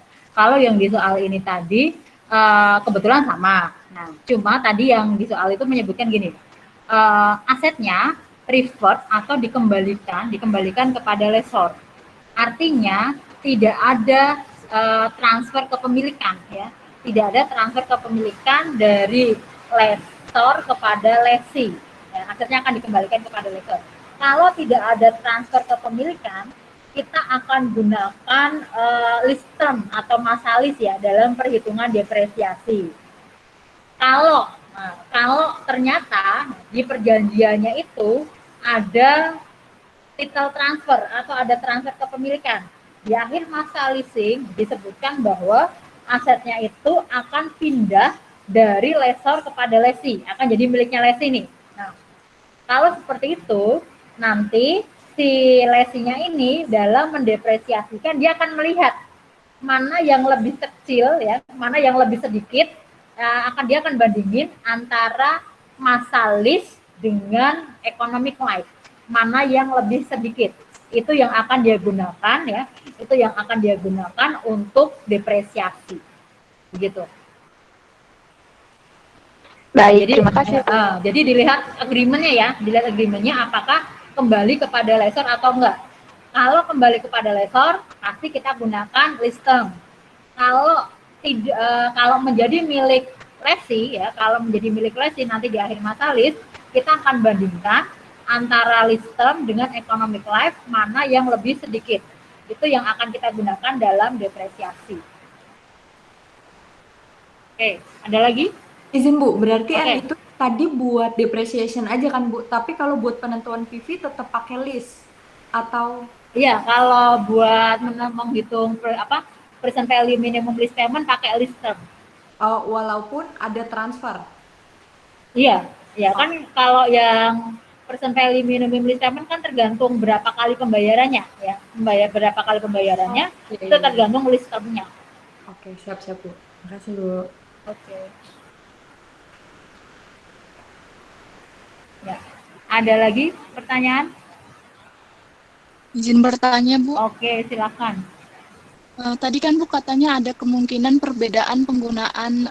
kebetulan sama. Nah, cuma tadi yang di soal itu menyebutkan gini, asetnya revert atau dikembalikan kepada lessor. Artinya tidak ada transfer kepemilikan ya, tidak ada transfer kepemilikan dari lessor kepada lessee. Ya, asetnya akan dikembalikan kepada lessor. Kalau tidak ada transfer kepemilikan, kita akan gunakan lease term atau masa lease ya dalam perhitungan depresiasi. Kalau ternyata di perjanjiannya itu ada title transfer atau ada transfer kepemilikan, di akhir masa leasing disebutkan bahwa asetnya itu akan pindah dari lessor kepada lessee, akan jadi miliknya lessee nih. Nah, kalau seperti itu, nanti si lessee-nya ini dalam mendepresiasikan dia akan melihat mana yang lebih kecil ya, mana yang lebih sedikit, dia akan bandingin antara masa lease dengan economic life, mana yang lebih sedikit. Itu yang akan dia gunakan ya, itu yang akan dia gunakan untuk depresiasi. Begitu. Baik, terima kasih. Jadi dilihat agreement-nya apakah kembali kepada lessor atau enggak. Kalau kembali kepada lessor, pasti kita gunakan lease term. Kalau menjadi milik lessee ya, nanti di akhir masa lease, kita akan bandingkan antara lease term dengan economic life mana yang lebih sedikit. Itu yang akan kita gunakan dalam depresiasi. Oke, ada lagi? Izin, Bu, berarti itu tadi buat depreciation aja kan, Bu? Tapi kalau buat penentuan PV tetap pakai lease atau? Iya, kalau buat menghitung present value minimum lease payment pakai lease term. Oh, walaupun ada transfer. Iya, kan kalau yang present value minimum lease payment kan tergantung berapa kali pembayarannya ya. Berapa kali pembayarannya itu tergantung lease term-nya. Oke, siap, Bu. Terima kasih, Bu. Oke. Ya. Ada lagi pertanyaan? Izin bertanya, Bu. Oke, silakan. Tadi kan Bu katanya ada kemungkinan perbedaan penggunaan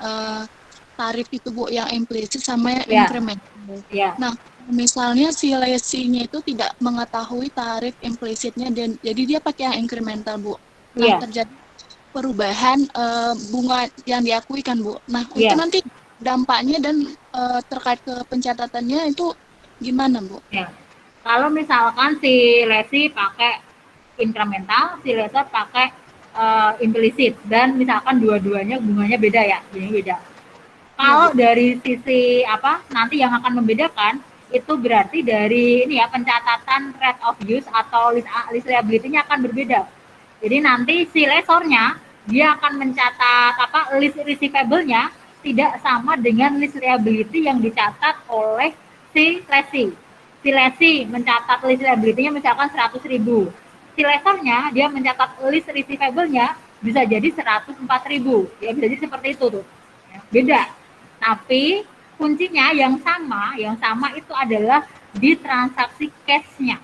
tarif itu, Bu, yang implisit sama yang incremental. Ya. Nah, misalnya si lessee-nya itu tidak mengetahui tarif implisitnya dan jadi dia pakai yang incremental, Bu. Nah, terjadi perubahan bunga yang diakui kan, Bu. Nah, itu nanti dampaknya dan terkait ke pencatatannya itu gimana, Bu? Ya. Kalau misalkan si lessee pakai incremental, si lessor pakai implisit, dan misalkan dua-duanya bunganya beda ya, beda. Kalau dari sisi nanti yang akan membedakan itu berarti dari pencatatan rate of use atau lease liability-nya akan berbeda. Jadi nanti si lessornya dia akan mencatat lease receivable-nya tidak sama dengan list liability yang dicatat oleh si lessee. Si lessee mencatat list liability-nya misalkan 100.000. Si lessornya dia mencatat list receivable-nya bisa jadi 104.000. Ya bisa jadi seperti itu tuh. Ya, beda. Tapi kuncinya yang sama itu adalah di transaksi cash-nya.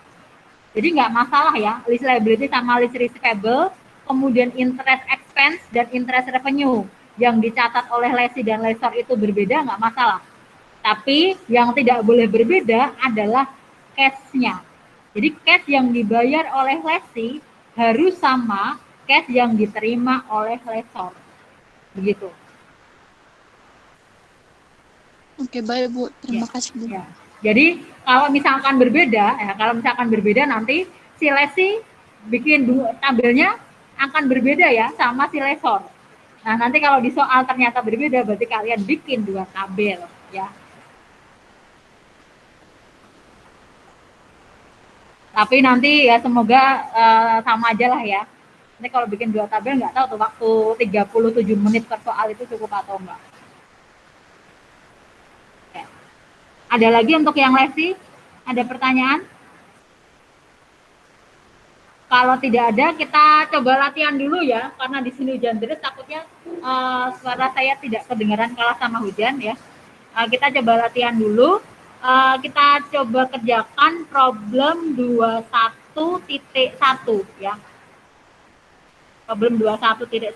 Jadi nggak masalah ya, list liability sama list receivable, kemudian interest expense dan interest revenue yang dicatat oleh lessee dan lessor itu berbeda, nggak masalah. Tapi yang tidak boleh berbeda adalah cash-nya. Jadi cash yang dibayar oleh lessee harus sama cash yang diterima oleh lessor. Begitu. Oke, baik Bu. Terima Ya, kasih Bu. ya. Jadi kalau misalkan berbeda, nanti si lessee bikin tabelnya akan berbeda ya sama si lessor. Nah, nanti kalau di soal ternyata berbeda, berarti kalian bikin 2 tabel ya. Tapi nanti ya semoga sama aja lah ya. Nanti kalau bikin 2 tabel nggak tahu tuh waktu 37 menit per soal itu cukup atau enggak. Ya. Ada lagi untuk yang lessee? Ada pertanyaan? Kalau tidak ada, kita coba latihan dulu ya, karena di sini hujan deras, takutnya suara saya tidak kedengaran kalah sama hujan ya. Kita coba latihan dulu. Kita coba kerjakan problem 21.1 ya. Problem 21.1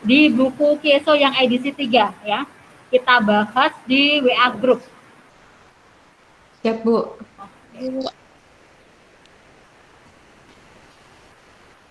di buku Kieso yang edisi 3 ya. Kita bahas di WA Group. Siap, Bu. Bu.